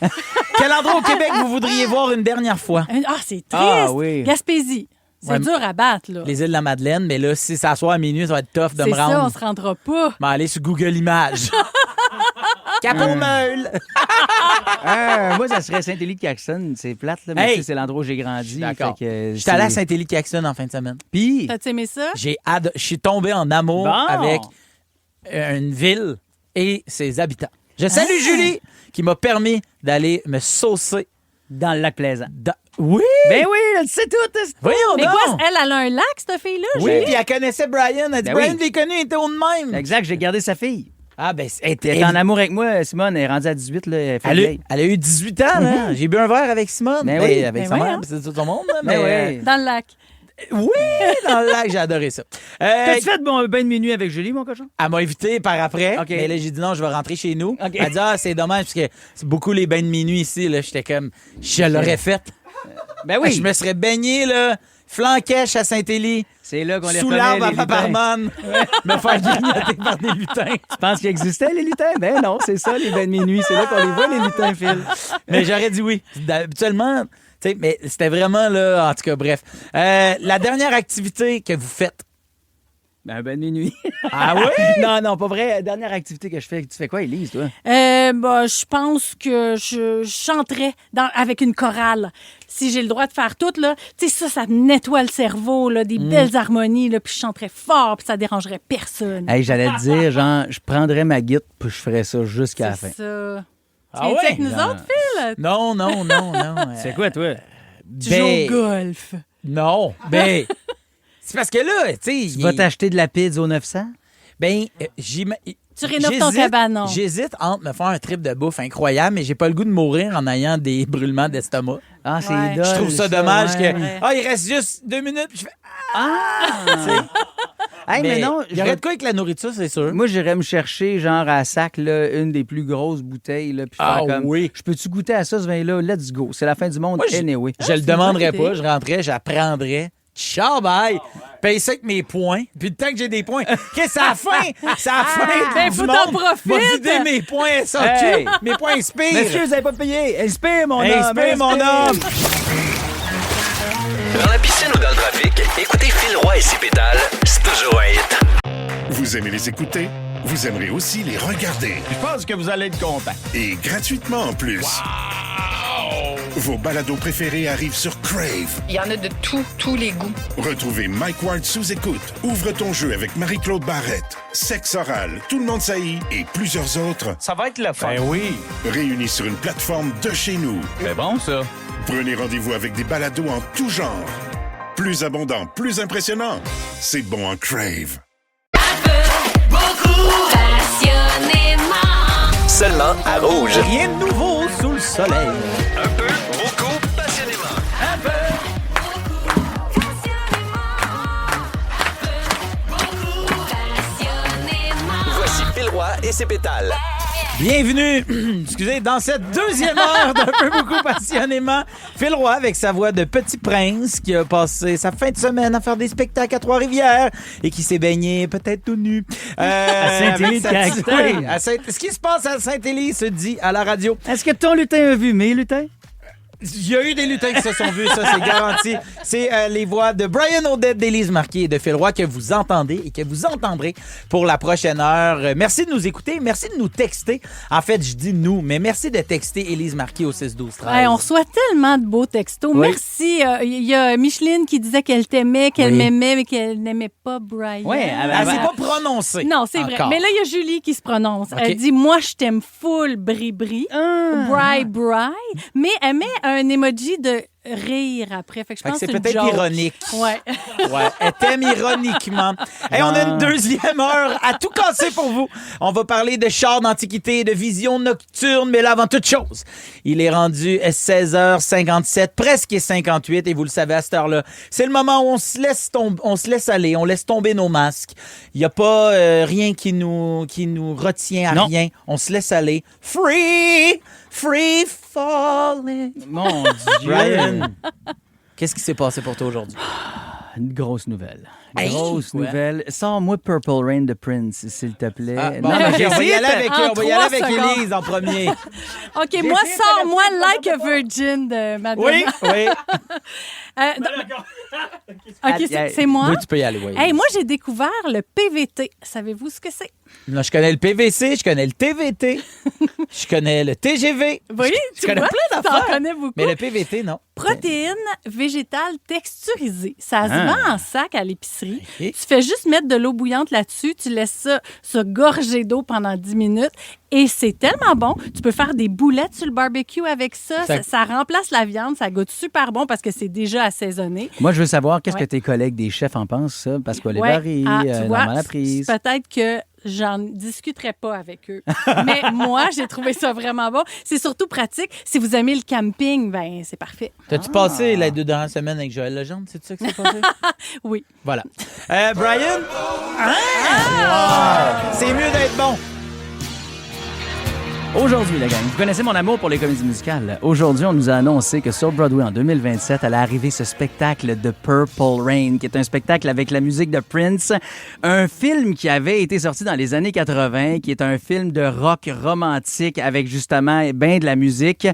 Quel endroit au Québec vous voudriez voir une dernière fois? Ah, c'est triste. Ah, oui. Gaspésie. C'est Ouais, dur à battre, là. Les îles de la Madeleine, mais là, si ça soit à minuit, ça va être tough de C'est me ça, rendre. on se rendra pas. Je vais aller sur Google Images. Cap-au-Meul! Moi, ça serait Saint-Élie-de-Caxton. C'est plate, là, mais Hey! tu sais, c'est l'endroit où j'ai grandi. D'accord. Fait que J'étais allé à c'est- Saint-Élie-Caxton en fin de semaine. Puis, T'as-tu aimé ça? Je suis tombé en amour Bon. avec une ville et ses habitants. Je salue Ah! Julie qui m'a permis d'aller me saucer. dans le lac Plaisant. Oui! Ben oui, elle sait tout. Voyons Mais donc! quoi, elle a un lac, cette fille-là? Oui, puis elle connaissait Brian. Elle dit, Ben Brian, oui. je l'ai connu, il était haut de même. Exact, j'ai gardé sa fille. Ah, ben, Elle est en amour avec moi, Simone. Elle est rendue à 18, là. Elle a eu 18 ans, là. J'ai bu un verre avec Simone. Ben oui. Avec sa mère, c'est tout le monde. Là, mais Dans le lac. Oui, dans le lac, j'ai adoré ça. T'as-tu fait mon bain de minuit avec Julie, mon cochon? Elle m'a invité par après. OK. Mais là, j'ai dit non, je vais rentrer chez nous. OK. Elle dit, c'est dommage, parce que c'est beaucoup les bains de minuit ici. Là. J'étais comme, je l'aurais fait. Ben oui. Je me serais baigné, là, flanquèche à Saint-Élie. C'est là qu'on les sous reconnaît, l'arbre à les lutins. Paparman. Me faire grignoter par des lutins. Tu penses qu'il existait, les lutins? Ben non, c'est ça, les bains de minuit. C'est là qu'on les voit, les lutins, Phil. Mais j'aurais dit oui. Habituellement, tu sais, mais c'était vraiment là, en tout cas, bref. La dernière activité que vous faites. Ben, un bain de minuit. Ah oui? Non, pas vrai. Dernière activité que je fais. Tu fais quoi, Élise, toi? Je pense que je chanterais avec une chorale. Si j'ai le droit de faire tout, là, tu sais, ça me nettoie le cerveau, là, des belles harmonies, là, puis je chanterais fort, puis ça dérangerait personne. Hey, j'allais te dire, genre, je prendrais ma guitare, puis je ferais ça jusqu'à la fin. C'est ça. Ah Tu es ouais? avec nous autres, Phil? Non. C'est quoi, toi? Tu joues au golf. Non. Ben, c'est parce que là, tu sais... Tu vas t'acheter de la pizza au 900? Ben, tu rénoves ton cabanon. J'hésite entre me faire un trip de bouffe incroyable, mais j'ai pas le goût de mourir en ayant des brûlements d'estomac. Ah, c'est Ouais. dole, Je trouve ça dommage ouais. que... il reste juste 2 minutes, puis je fais... Hey, mais non, il y aurait de quoi avec la nourriture, c'est sûr. Moi, j'irais me chercher, genre, à sac, là, une des plus grosses bouteilles, là, puis faire comme... oui. Je peux-tu goûter à ça, ce vin-là? Let's go. C'est la fin du monde, Moi, anyway. Je le demanderais pas, je rentrais, j'apprendrais. Ciao, bye! Paye ça avec mes points. Puis le temps que j'ai des points. Qu'est-ce que c'est la fin? C'est la fin ben, du faut monde. t'en profiter. M'a vidé mes points, ça. Hey. Mes points inspirent. Monsieur, vous n'avez pas payé. Inspire, mon homme. Inspire, mon homme. Dans la piscine ou dans le trafic, écoutez Phil Roy et ses pétales, c'est toujours un hit. Vous aimez les écouter? Vous aimerez aussi les regarder. Je pense que vous allez être content. Et gratuitement en plus. Vos balados préférés arrivent sur Crave. Il y en a de tous les goûts. Retrouvez Mike Ward sous écoute. Ouvre ton jeu avec Marie-Claude Barrette. Sexe oral, tout le monde saillit et plusieurs autres. Ça va être le fun. Ben oui. Réunis sur une plateforme de chez nous. C'est bon, ça. Prenez rendez-vous avec des balados en tout genre. Plus abondant, plus impressionnant. C'est bon en Crave. Seulement à Rouge. Rien de nouveau sous le soleil. Un peu, beaucoup, passionnément. Un peu. Voici Phil Roy et ses pétales. Bienvenue, excusez, dans cette deuxième heure d'un peu beaucoup passionnément. Phil Roy avec sa voix de Petit Prince qui a passé sa fin de semaine à faire des spectacles à Trois-Rivières et qui s'est baigné peut-être tout nu. À Saint-Élie-de-Caractère. Oui, ce qui se passe à Saint-Élie se dit à la radio. Est-ce que ton lutin a vu mes lutins? Il y a eu des lutins qui se sont vus, ça c'est garanti. C'est les voix de Brian Odette, d'Élise Marquis et de Phil Roy que vous entendez et que vous entendrez pour la prochaine heure. Merci de nous écouter, merci de nous texter. En fait, je dis nous, mais merci de texter Élise Marquis au 6-12-13. Ouais, on reçoit tellement de beaux textos. Oui. Merci. Il y a Micheline qui disait qu'elle t'aimait, qu'elle m'aimait, mais qu'elle n'aimait pas Brian. Oui, Elle s'est pas prononcée. Non, c'est vrai. Encore. Mais là, il y a Julie qui se prononce. OK. Elle dit, moi, je t'aime full bri-bri, bri-bri, mais elle met un emoji de rire après. Fait que je Fait que pense c'est que c'est peut-être une joke. ironique. Ouais. Ouais, elle t'aime ironiquement. Et on a une deuxième heure à tout casser pour vous. On va parler de chars d'antiquité, de vision nocturne, mais là, avant toute chose, il est rendu 16h57, presque 58, et vous le savez à cette heure-là, c'est le moment où on se laisse aller, on laisse tomber nos masques. Il n'y a pas rien qui nous retient à rien. On se laisse aller. Free falling. Mon Dieu. Brian, qu'est-ce qui s'est passé pour toi aujourd'hui? Une grosse nouvelle. Hey, Grosse quoi? nouvelle. Sors-moi Purple Rain de Prince, s'il te plaît. Ah, bon, Non, ben, mais on va y aller avec, En on va y aller 3 avec secondes. Élise en premier. OK, moi, sors-moi Like a Virgin de Madonna. Oui, oui. OK, c'est moi. Oui, tu peux y aller. Oui. Hey, moi, j'ai découvert le PVT. Savez-vous ce que c'est? Là, je connais le PVC, je connais le TVT, je connais le TGV. Oui, je tu connais vois, plein t'en d'affaires. connais beaucoup. Mais le PVT, non. Protéines végétales texturisées. Ça se Ah. vend en sac à l'épicerie. Ok. Tu fais juste mettre de l'eau bouillante là-dessus. Tu laisses ça se gorger d'eau pendant 10 minutes. Et c'est tellement bon. Tu peux faire des boulettes sur le barbecue avec ça. Ça remplace la viande. Ça goûte super bon parce que c'est déjà assaisonné. Moi, je veux savoir qu'est-ce Ouais. que tes collègues des chefs en pensent, ça. Parce qu'Oliver Ouais. Ah, tu vois, Normand Laprise. peut-être que j'en discuterai pas avec eux. Mais moi, j'ai trouvé ça vraiment bon. C'est surtout pratique. Si vous aimez le camping, ben c'est parfait. T'as-tu passé les 2 dernières semaines avec Joël Legendre? C'est ça que c'est passé? Oui. Voilà. Brian? Wow! C'est mieux d'être bon. Aujourd'hui, la gang, vous connaissez mon amour pour les comédies musicales. Aujourd'hui, on nous a annoncé que sur Broadway, en 2027, allait arriver ce spectacle de Purple Rain, qui est un spectacle avec la musique de Prince, un film qui avait été sorti dans les années 80, qui est un film de rock romantique avec justement ben de la musique.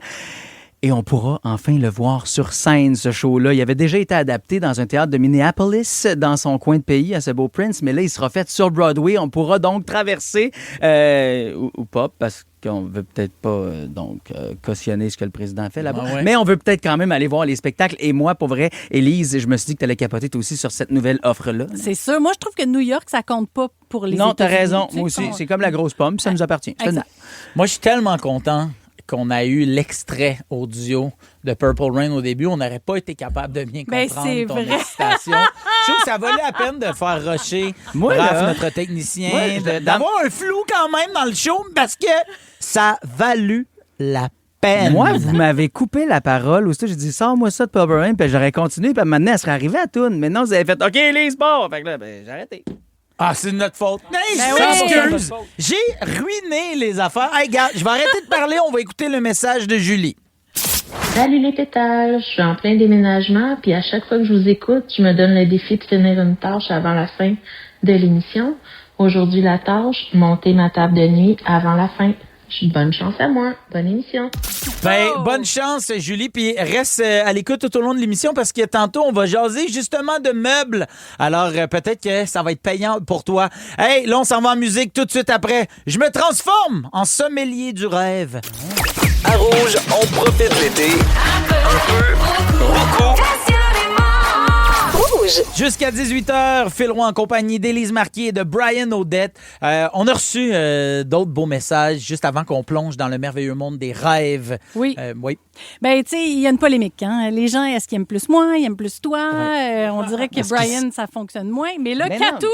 Et on pourra enfin le voir sur scène, ce show-là. Il avait déjà été adapté dans un théâtre de Minneapolis, dans son coin de pays, à ce beau Prince, mais là, il sera fait sur Broadway. On pourra donc traverser, ou pas, parce qu'on veut peut-être pas cautionner ce que le président a fait là-bas, mais on veut peut-être quand même aller voir les spectacles. Et moi, pour vrai, Élise, je me suis dit que tu allais capoter toi aussi sur cette nouvelle offre-là. C'est sûr. Moi, je trouve que New York, ça compte pas pour les Non, t'as États-Unis. raison. Moi aussi, c'est comme la grosse pomme, puis ça nous appartient. Moi, je suis tellement content qu'on a eu l'extrait audio de Purple Rain au début. On n'aurait pas été capable de bien comprendre ton excitation. Je trouve que ça valait la peine de faire rusher Raph, notre technicien, d'avoir un flou quand même dans le show parce que ça a valu la peine. Moi, vous m'avez coupé la parole. Aussitôt, j'ai dit, sors-moi ça de Purple Rain, puis j'aurais continué, puis maintenant, elle serait arrivée à Toon. Maintenant, vous avez fait, OK, Lise, bon. Fait que là, j'ai arrêté. Ah, c'est de notre faute. Je m'excuse. J'ai ruiné les affaires. Hey, gars, je vais arrêter de parler. On va écouter le message de Julie. Salut les pétages. Je suis en plein déménagement, puis à chaque fois que je vous écoute, je me donne le défi de finir une tâche avant la fin de l'émission. Aujourd'hui, la tâche, monter ma table de nuit avant la fin. Bonne chance à moi. Bonne émission. Bonne chance, Julie. Puis reste à l'écoute tout au long de l'émission parce que tantôt, on va jaser justement de meubles. Alors, peut-être que ça va être payant pour toi. Hey, là, on s'en va en musique tout de suite après. Je me transforme en sommelier du rêve. À Rouge, on profite de l'été. Un peu. Beaucoup. Jusqu'à 18h, Phil Roy en compagnie d'Élise Marquis et de Brian Odette. On a reçu d'autres beaux messages juste avant qu'on plonge dans le merveilleux monde des rêves. Oui. Oui. Ben, tu sais, il y a une polémique. Hein? Les gens, est-ce qu'ils aiment plus moi, ils aiment plus toi? On dirait que Brian, ça fonctionne moins. Mais là, Katou,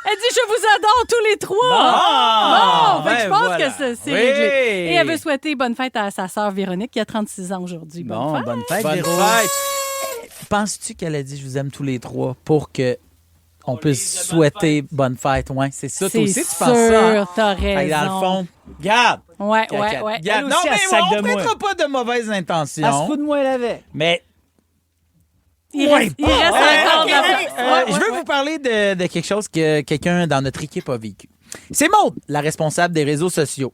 elle dit « Je vous adore tous les trois! » Bon, je pense que c'est réglé. Et elle veut souhaiter bonne fête à sa sœur Véronique, qui a 36 ans aujourd'hui. Bonne fête. Bonne fête. Penses-tu qu'elle a dit « Je vous aime tous les trois » pour que on puisse souhaiter bonne fête? Ouais, c'est ça. Toi aussi, tu penses ça? T'as raison. Dans le fond, garde. Ouais. Garde. Non, mais on ne prêtera pas de mauvaises intentions. Elle se fout de moi, elle avait. Mais il reste encore je veux vous parler de quelque chose que quelqu'un dans notre équipe a vécu. C'est Maude, la responsable des réseaux sociaux,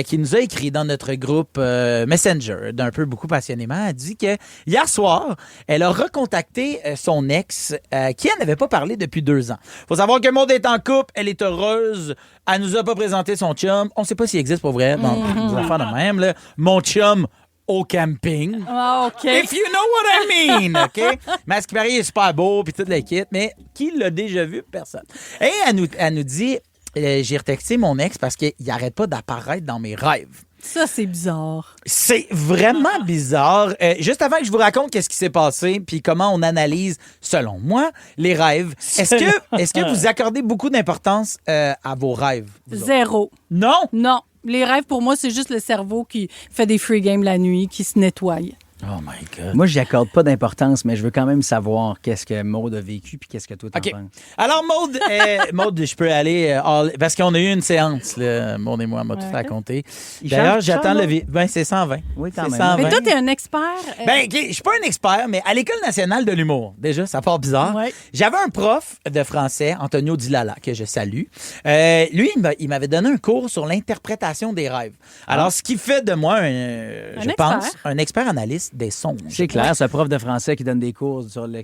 qui nous a écrit dans notre groupe Messenger, d'un peu beaucoup passionnément. Elle dit que hier soir, elle a recontacté son ex, qui elle n'avait pas parlé depuis 2 ans. Faut savoir que Maude est en couple, elle est heureuse. Elle nous a pas présenté son chum. On sait pas s'il existe pour vrai dans des affaires de même. Là. Mon chum au camping. Ah, OK. If you know what I mean, OK? Mais à ce qui paraît, il est super beau, puis toute l'équipe, mais qui l'a déjà vu? Personne. Et elle nous dit... j'ai retexté mon ex parce qu'il n'arrête pas d'apparaître dans mes rêves. Ça, c'est bizarre. C'est vraiment bizarre. Juste avant que je vous raconte qu'est-ce qui s'est passé puis comment on analyse, selon moi, les rêves, est-ce que vous accordez beaucoup d'importance à vos rêves? Zéro. Non? Non. Les rêves, pour moi, c'est juste le cerveau qui fait des free games la nuit, qui se nettoie. Oh my God. Moi, j'y accorde pas d'importance, mais je veux quand même savoir qu'est-ce que Maude a vécu puis qu'est-ce que toi t'en penses. Alors, Maude, je peux aller... parce qu'on a eu une séance, là, Maude et moi, on m'a tout raconté. D'ailleurs, j'attends le... Ben, c'est 120. Oui, quand même. 120. Mais toi, t'es un expert. Ben, je suis pas un expert, mais à l'École nationale de l'humour, déjà, ça part bizarre. Ouais. J'avais un prof de français, Antonio Dilala, que je salue. Lui, il m'avait donné un cours sur l'interprétation des rêves. Alors, ce qui fait de moi, je pense, un expert analyste des songes. C'est clair, ce prof de français qui donne des cours sur le...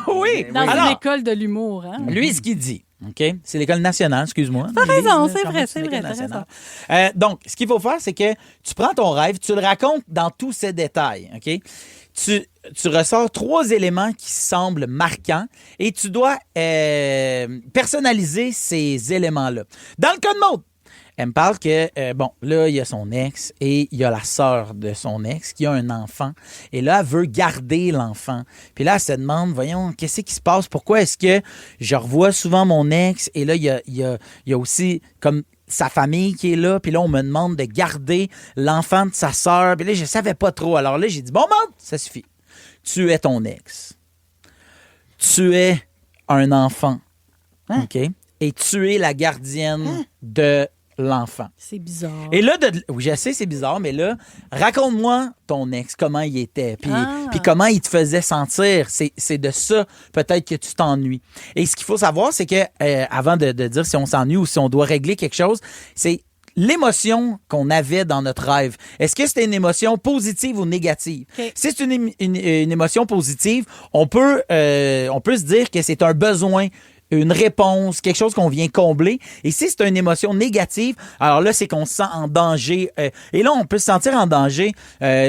Oui! Dans une école de l'humour. Hein? Lui, ce qu'il dit, OK? C'est l'École nationale, excuse-moi. T'as raison, c'est vrai, t'as raison. Donc, ce qu'il faut faire, c'est que tu prends ton rêve, tu le racontes dans tous ses détails, OK? Tu ressors 3 éléments qui semblent marquants et tu dois personnaliser ces éléments-là. Dans le cas de Maude, Elle me parle que, là, il y a son ex et il y a la sœur de son ex qui a un enfant. Et là, elle veut garder l'enfant. Puis là, elle se demande, voyons, qu'est-ce qui se passe? Pourquoi est-ce que je revois souvent mon ex? Et là, il y a aussi comme sa famille qui est là. Puis là, on me demande de garder l'enfant de sa sœur. Puis là, je savais pas trop. Alors là, j'ai dit, bon, ça suffit. Tu es ton ex. Tu es un enfant. OK? Et tu es la gardienne de l'enfant. C'est bizarre. Et là, oui, je sais, c'est bizarre, mais là, raconte-moi ton ex, comment il était, puis comment il te faisait sentir. C'est de ça, peut-être, que tu t'ennuies. Et ce qu'il faut savoir, c'est que, avant de dire si on s'ennuie ou si on doit régler quelque chose, c'est l'émotion qu'on avait dans notre rêve. Est-ce que c'était une émotion positive ou négative? Okay. Si c'est une émotion positive, on peut se dire que c'est un besoin, une réponse, quelque chose qu'on vient combler. Et si c'est une émotion négative, alors là, c'est qu'on se sent en danger. Et là, on peut se sentir en danger.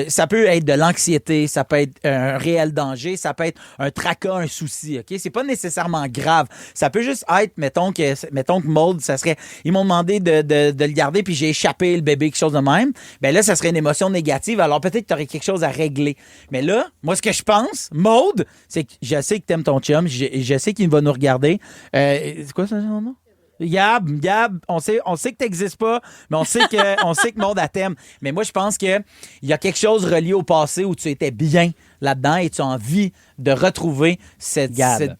Ça peut être de l'anxiété, ça peut être un réel danger, ça peut être un tracas, un souci. OK? C'est pas nécessairement grave. Ça peut juste être, mettons que Maude, ça serait, ils m'ont demandé de le garder, puis j'ai échappé le bébé, quelque chose de même. Ben là, ça serait une émotion négative. Alors peut-être que tu aurais quelque chose à régler. Mais là, moi, ce que je pense, Maude, c'est que je sais que t'aimes ton chum, je sais qu'il va nous regarder. C'est quoi ça, son nom? Gab, on sait que t'existes pas, mais on sait que Maude a t'aime. Mais moi, je pense qu'il y a quelque chose relié au passé où tu étais bien là-dedans et tu as envie de retrouver cette Gab.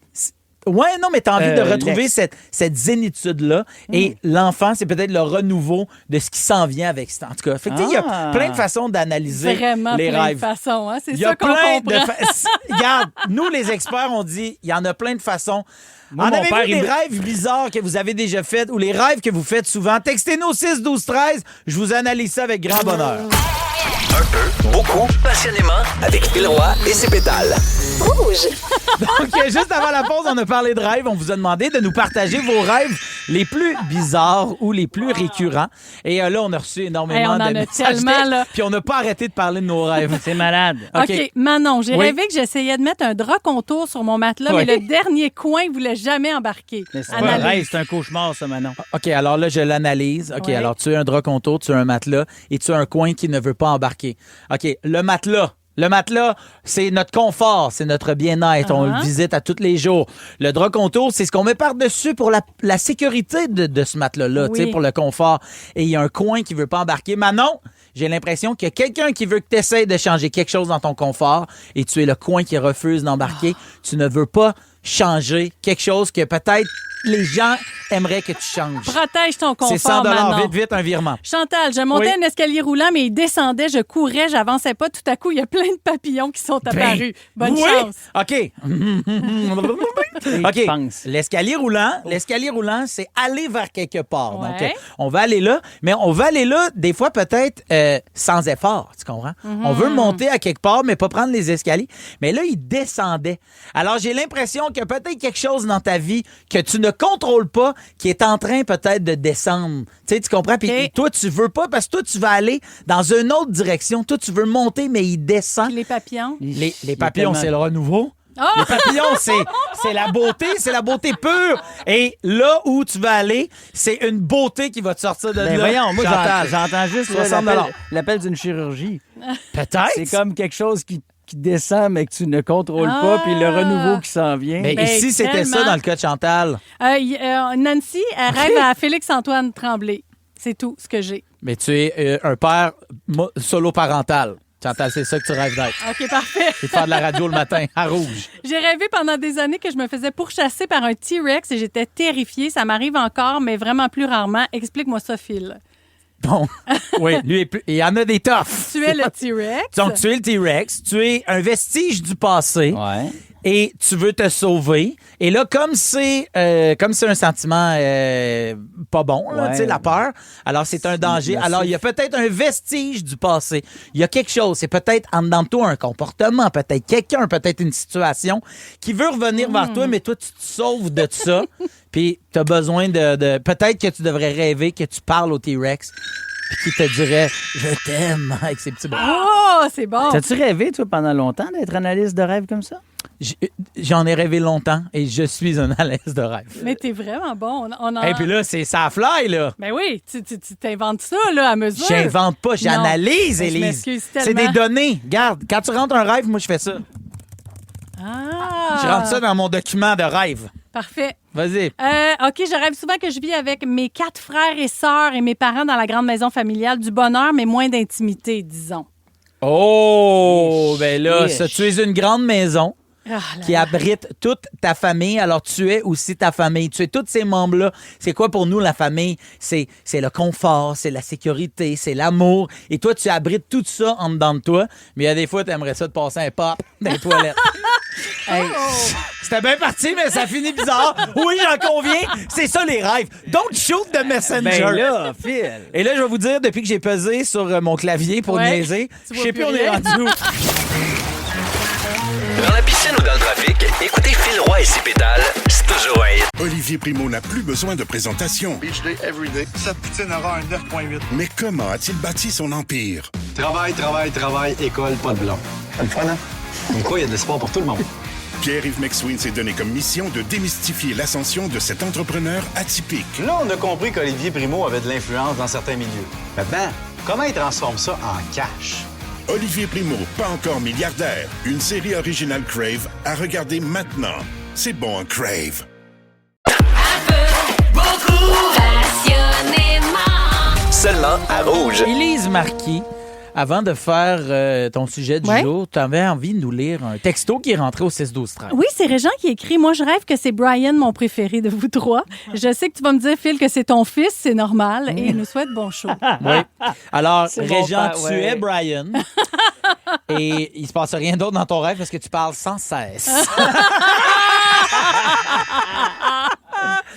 Ouais, non, mais tu as envie de retrouver cette zénitude-là. Et l'enfant, c'est peut-être le renouveau de ce qui s'en vient avec ça. En tout cas, il y a plein de façons d'analyser les rêves. Plein de façons, hein? C'est ça qu'on comprend. Regarde, nous, les experts, on dit, il y en a plein de façons. Moi, avez-vous des rêves bizarres que vous avez déjà faits ou les rêves que vous faites souvent? Textez-nous 6 12 13. Je vous analyse ça avec grand bonheur. Un peu, beaucoup, passionnément, avec Phil Roy et ses pétales. Rouge! Donc, juste avant la pause, on a parlé de rêves. On vous a demandé de nous partager vos rêves les plus bizarres ou les plus récurrents. Et là, on a reçu énormément de messages. Puis on n'a pas arrêté de parler de nos rêves. C'est malade. OK, Manon, j'ai rêvé que j'essayais de mettre un drap contour sur mon matelas, mais le dernier coin ne voulait jamais embarquer. Mais c'est pas un rêve, c'est un cauchemar, ça, Manon. OK, alors là, je l'analyse. OK, alors tu as un drap contour, tu as un matelas et tu as un coin qui ne veut pas embarquer. OK, le matelas, c'est notre confort, c'est notre bien-être. On le visite à tous les jours. Le drap contour, c'est ce qu'on met par-dessus pour la sécurité de ce matelas-là, pour le confort. Et il y a un coin qui veut pas embarquer. Manon, j'ai l'impression qu'il y a quelqu'un qui veut que tu essaies de changer quelque chose dans ton confort et tu es le coin qui refuse d'embarquer. Tu ne veux pas changer quelque chose que peut-être les gens aimeraient que tu changes. Protège ton confort, c'est 100 Manon. Vite, un virement. Chantal, je montais un escalier roulant, mais il descendait, je courais, j'avançais pas. Tout à coup, il y a plein de papillons qui sont apparus. Bonne chance. OK. OK. L'escalier roulant, c'est aller vers quelque part. Donc, on va aller là, mais on va aller là, des fois, peut-être sans effort. Tu comprends? On veut monter à quelque part, mais pas prendre les escaliers. Mais là, il descendait. Alors, j'ai l'impression qu'il y a peut-être quelque chose dans ta vie que tu ne contrôles pas, qui est en train peut-être de descendre. Tu comprends? Puis toi, tu veux pas parce que toi, tu vas aller dans une autre direction. Toi, tu veux monter, mais il descend. Les papillons? Les papillons, c'est le renouveau. Les papillons, c'est la beauté pure. Et là où tu vas aller, c'est une beauté qui va te sortir de là. Voyons, moi, j'entends juste l'appel d'une chirurgie. Peut-être. C'est comme quelque chose qui descend, mais que tu ne contrôles pas, puis le renouveau qui s'en vient. Mais ici, c'était ça dans le cas de Chantal. Nancy, elle rêve à Félix-Antoine Tremblay. C'est tout ce que j'ai. Mais tu es un père solo-parental. Chantal, c'est ça que tu rêves d'être. OK, parfait. Et de faire de la radio le matin, à Rouge. J'ai rêvé pendant des années que je me faisais pourchasser par un T-Rex et j'étais terrifiée. Ça m'arrive encore, mais vraiment plus rarement. Explique-moi ça, Phil. Bon, oui, il y en a des toughs. Tu es le T-Rex. Donc, tu es le T-Rex. Tu es un vestige du passé. Ouais. Et tu veux te sauver. Et là, comme c'est un sentiment pas bon, là, tu sais, la peur, alors c'est un danger. Alors, il y a peut-être un vestige du passé. Il y a quelque chose. C'est peut-être en dedans de toi un comportement, peut-être quelqu'un, peut-être une situation qui veut revenir vers toi, mais toi, tu te sauves de ça. Puis, tu as besoin de... Peut-être que tu devrais rêver que tu parles au T-Rex puis qui te dirait « Je t'aime » avec ses petits bras. Oh, c'est bon! T'as-tu rêvé, toi, pendant longtemps d'être analyste de rêve comme ça? J'en ai rêvé longtemps et je suis un à l'aise de rêve. Mais t'es vraiment bon. Et puis là, c'est ça fly, là. Ben oui, tu t'inventes ça là, à mesure. J'invente pas, j'analyse, Non, Élise. je m'excuse C'est tellement. des données. Regarde, quand tu rentres un rêve, moi, je fais ça. Ah! Je rentre ça dans mon document de rêve. Parfait. Vas-y. OK, je rêve souvent que je vis avec mes 4 frères et sœurs et mes parents dans la grande maison familiale. Du bonheur, mais moins d'intimité, disons. Oh, ben là, Chiche. ça, tu es une grande maison Ah, qui abrite toute ta famille. Alors, tu es aussi ta famille. Tu es tous ces membres-là. C'est quoi pour nous, la famille? C'est le confort, c'est la sécurité, c'est l'amour. Et toi, tu abrites tout ça en dedans de toi. Mais il y a des fois, tu aimerais ça te passer un pop dans les toilettes. Hey, c'était bien parti, mais ça finit bizarre. Oui, j'en conviens. C'est ça, les rêves. Don't shoot the messenger. Ben là, Phil. Et là, je vais vous dire, depuis que j'ai pesé sur mon clavier pour niaiser, Tu je vois sais plus plus on est rien. rendu où. Dans la piscine ou dans le trafic, écoutez Phil Roy et ses pédales, c'est toujours un hit. Olivier Primo n'a plus besoin de présentation. Beach day every day. Sa poutine aura un 9.8. Mais comment a-t-il bâti son empire? Travail, école, pas de blanc. C'est le fun, hein? Comme quoi, il y a de l'espoir pour tout le monde. Pierre-Yves McSween s'est donné comme mission de démystifier l'ascension de cet entrepreneur atypique. Là, on a compris qu'Olivier Primo avait de l'influence dans certains milieux. Maintenant, comment il transforme ça en cash? Olivier Primo, pas encore milliardaire. Une série originale Crave à regarder maintenant. C'est bon, Crave. Seulement à Rouge. Élise Marquis, avant de faire ton sujet du jour, tu avais envie de nous lire un texto qui est rentré au 6-12-13. Oui, c'est Régent qui écrit. Moi, je rêve que c'est Brian, mon préféré de vous trois. Je sais que tu vas me dire, Phil, que c'est ton fils, c'est normal. Et il nous souhaite bon show. Oui. Alors, C'est mon Régent, père, tu ouais. es Brian. Et il se passe rien d'autre dans ton rêve parce que tu parles sans cesse.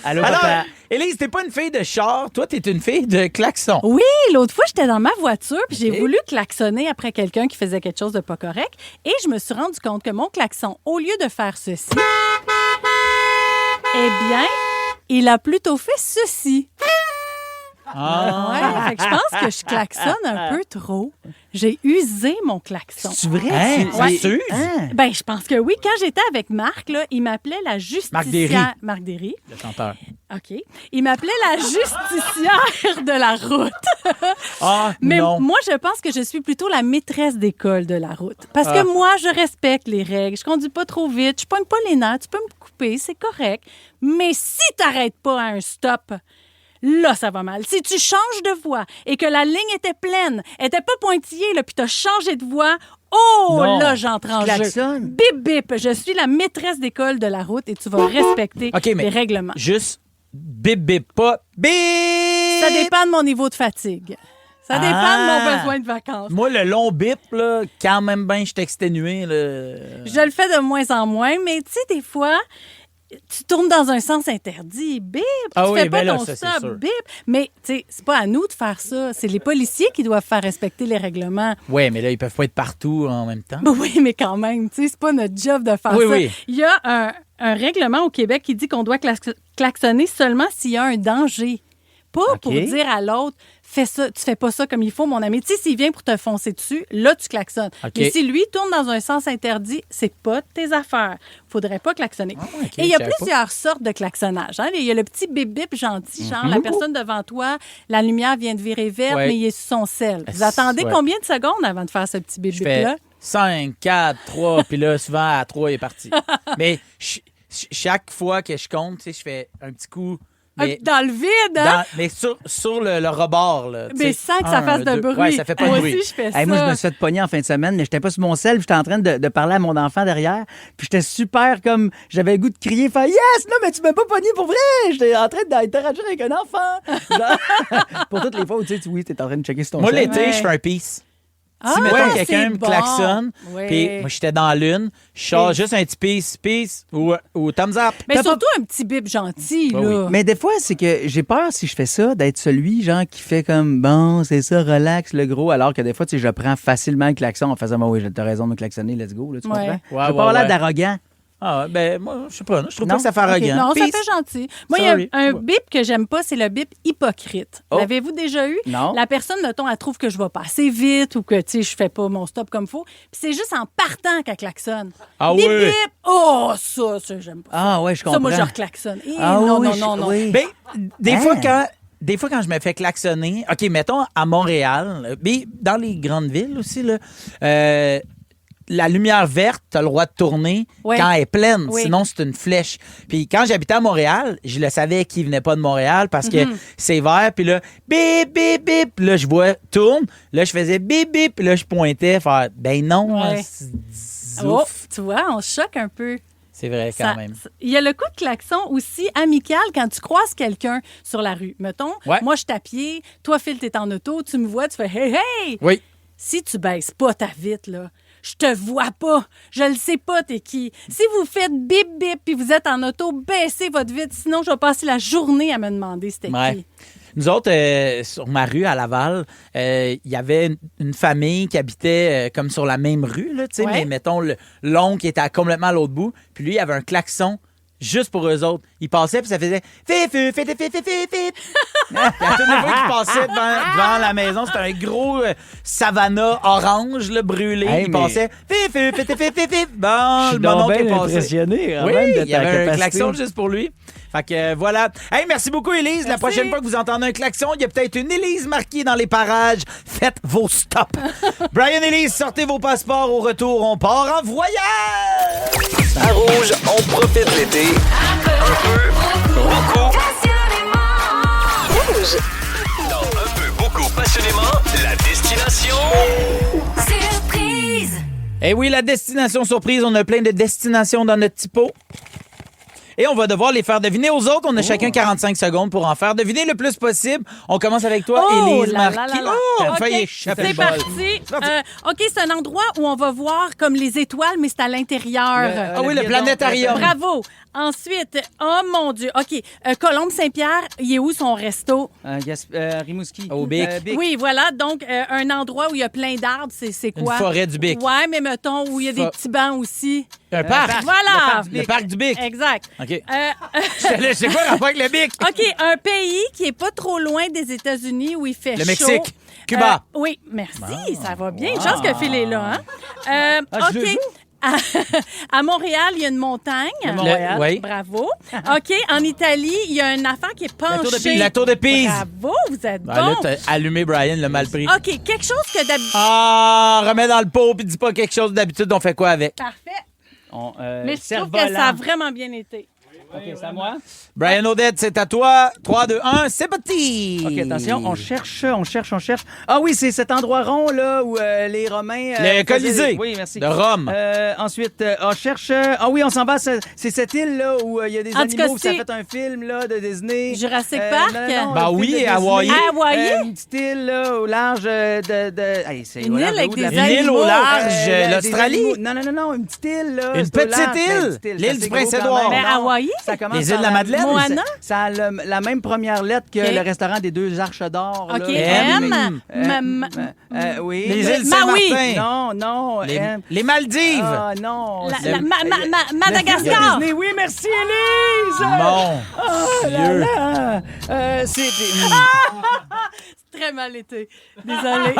Allô, Alors, papa. Élise, t'es pas une fille de char, toi, t'es une fille de klaxon. Oui, l'autre fois, j'étais dans ma voiture puis j'ai voulu klaxonner après quelqu'un qui faisait quelque chose de pas correct et je me suis rendu compte que mon klaxon, au lieu de faire ceci, eh bien, il a plutôt fait ceci. Ouais, fait que je pense que je klaxonne un peu trop. J'ai usé mon klaxon. C'est vrai? Hein? Tu- Ça oui. s'use? Hein? Ben, je pense que oui. Quand j'étais avec Marc, là, il m'appelait la justicière. Marc Derry. Le chanteur. OK. Il m'appelait la justicière de la route. Ah, Mais non. moi, je pense que je suis plutôt la maîtresse d'école de la route. Parce que moi, je respecte les règles. Je conduis pas trop vite. Je pogne pas les nerfs. Tu peux me couper, c'est correct. Mais si t'arrêtes pas à un stop, là, ça va mal. Si tu changes de voie et que la ligne était pleine, était pas pointillée, là, puis t'as changé de voie, oh, Non. là, j'entre en jeu. klaxonnes? Bip, bip. Je suis la maîtresse d'école de la route et tu vas respecter OK, mais les règlements. juste bip, bip, pas bip! Ça dépend de mon niveau de fatigue. Ça dépend de mon besoin de vacances. Moi, le long bip, là, quand même bien, je suis exténué. Là. Je le fais de moins en moins, mais tu sais, des fois, tu tournes dans un sens interdit, bip, Ah tu oui, fais pas ben là, ton ça, c'est sûr. stop, bip. Mais tu sais, c'est pas à nous de faire ça. C'est les policiers qui doivent faire respecter les règlements. Ouais, mais là, ils peuvent pas être partout en même temps. Ben oui, mais quand même, tu sais, c'est pas notre job de faire Oui, ça. oui. Il y a un règlement au Québec qui dit qu'on doit klaxonner seulement s'il y a un danger. Pas pour dire à l'autre, fais ça, tu fais pas ça comme il faut, mon ami. Tu sais, s'il vient pour te foncer dessus, là, tu klaxonnes. OK. Mais si lui tourne dans un sens interdit, c'est pas de tes affaires. Faudrait pas klaxonner. OK, Et il y a je savais plusieurs sortes de klaxonnage. Hein. Il y a le petit bip-bip gentil, genre la personne devant toi, la lumière vient de virer verte, Ouais. mais il est sur son sel. Vous attendez Ouais. combien de secondes avant de faire ce petit Je fais bip-bip-là? 5, 4, 3, puis là, souvent, à 3, il est parti. Mais chaque fois que je compte, tu sais, je fais un petit coup. Mais, Dans le vide, hein? mais sur le rebord. Là, tu Mais sais. sans que ça Un, fasse de deux. bruit. Ouais, ça fait pas Moi de bruit. aussi, je fais ça. Hey, moi, je me suis fait pogner en fin de semaine, mais j'étais pas sur mon sel, j'étais en train de parler à mon enfant derrière, puis j'étais super comme, j'avais le goût de crier, faire « Yes! Non, mais tu m'as pas pogné pour vrai! » J'étais en train d'interagir avec un enfant. Genre, pour toutes les fois où tu sais, oui, t'es en train de checker sur ton Moi, sel. l'été, Ouais. je fais un peace. Ah, Si, mettons, ouais, quelqu'un c'est me bon. klaxonne, Ouais. puis moi, j'étais dans la lune, je sors juste un petit peace ou thumbs up. Mais T'as surtout un petit bip gentil, Ben là. Mais des fois, c'est que j'ai peur, si je fais ça, d'être celui, genre, qui fait comme, bon, c'est ça, relax, le gros, alors que des fois, tu sais, je prends facilement le klaxon en faisant, oui, t'as raison de me klaxonner, let's go, là, tu Ouais. comprends? Ouais, je veux ouais, pas avoir l'air ouais. d'arrogant. Ah, ben, moi, je sais pas. Je trouve pas que ça fait arrogant. Non, Peace. ça fait gentil. Moi, il y a un bip que j'aime pas, c'est le bip hypocrite. Oh. L'avez-vous déjà eu? Non. La personne, mettons, elle trouve que je vais pas assez vite ou que, tu sais, je fais pas mon stop comme faut. Puis c'est juste en partant qu'elle klaxonne. Ah bip, oui? bip! Oh, ça, j'aime pas. Ah ouais, je comprends. Ça, moi, je reklaxonne. Oui, Non. oui. Ben, des fois, quand je me fais klaxonner, OK, mettons à Montréal, mais dans les grandes villes aussi, là, la lumière verte, tu as le droit de tourner quand elle est pleine. Oui. Sinon, c'est une flèche. Puis quand j'habitais à Montréal, je le savais qu'il venait pas de Montréal parce que c'est vert. Puis là, bip, bip, bip. Puis là, je vois, tourne. Là, je faisais bip, bip. Puis là, je pointais, faire, ben non. Ouais. Zouf. Oh, tu vois, on se choque un peu. C'est vrai, quand même. Il y a le coup de klaxon aussi amical quand tu croises quelqu'un sur la rue. Mettons, moi, je suis à pied, toi, Phil, t'es en auto, tu me vois, tu fais « Hey, hey! » Oui. Si tu baisses pas ta vitre, là, je te vois pas. Je le sais pas, t'es qui. Si vous faites bip, bip, puis vous êtes en auto, baissez votre vitre. Sinon, je vais passer la journée à me demander c'était qui. Nous autres, sur ma rue à Laval, il y avait une famille qui habitait comme sur la même rue, là, mais mettons l'oncle était complètement à l'autre bout, puis lui, il avait un klaxon juste pour eux autres. Il passait, puis ça faisait « Fifu, fifu, fifu, fifu. » Puis à toutes les fois qu'il passait devant la maison, c'était un gros Savannah orange là, brûlé. Il passait « Fifu, fifu, fifu, fifu. » Bon, je le moment suis est passé. impressionné Oui, même de il y avait ta un capacité. klaxon juste pour lui. Fait que voilà. Hey, merci beaucoup, Élise. Merci. La prochaine fois que vous entendez un klaxon, il y a peut-être une Élise marquée dans les parages. Faites vos stops. Brian, Élise, sortez vos passeports. Au retour, on part en voyage. À Rouge, on profite l'été. Un peu, beaucoup. Rouge. Dans un peu, beaucoup, passionnément, la destination Surprise! Eh oui, la destination surprise. On a plein de destinations dans notre petit pot. Et on va devoir les faire deviner aux autres. On a chacun 45 secondes pour en faire deviner le plus possible. On commence avec toi, Élise Marquis. Oh, OK, c'est c'est parti. OK, c'est un endroit où on va voir comme les étoiles, mais c'est à l'intérieur. Ah oui, le planétarium. Bravo. Ensuite, oh mon Dieu. OK, Colombe-Saint-Pierre, il est où son resto? Rimouski. Au Bic. Oui, voilà. Donc, un endroit où il y a plein d'arbres, c'est quoi? Une forêt du Bic. Ouais, mais mettons où il y a des petits bancs aussi. Un parc. Voilà. Le parc du Bic. Exact. OK. C'est quoi le rapport avec le Bic? OK, un pays qui est pas trop loin des États-Unis où il fait chaud. Le Mexique. Cuba. Oui, merci. Ça va bien. Une chance que Phil est là. Hein? OK. À Montréal, il y a une montagne. Montréal. Oui. Bravo. OK. En Italie, il y a une affaire qui est penchée. La tour de Pise. Bravo, vous êtes bon. Là, t'as allumé Brian, le mal pris. OK. Quelque chose que d'habitude. Ah, remets dans le pot puis dis pas quelque chose d'habitude. On fait quoi avec? Parfait. Mais je trouve que ça a vraiment bien été. OK, c'est à moi. Brian Odette, c'est à toi. 3, 2, 1, c'est parti! OK, attention, on cherche. Ah oui, c'est cet endroit rond, là, où les Romains... le Colisée. Oui, merci. De Rome. Ensuite, on cherche... Ah oui, on s'en va, c'est cette île, là, où il y a des animaux, où ça fait un film, là, de Disney. Jurassic Park? Ben oui, et Hawaï. Hawaï? Une petite île, là, au large de... Hey, c'est une île avec des Une île au large, l'Australie? Non, une petite île, là. Une petite île? L'île du Prince-Édouard. Mais Hawaï? Ça commence les îles de la Madeleine? Moana? Ça a la même première lettre que le restaurant des 2 arches d'or. OK. Oui. Les îles Saint-Martin. Maui. Non. Les Maldives. Ah, non. Madagascar. Disney. Oui, merci, Élise. Mon Dieu. C'est très mal été. Désolée.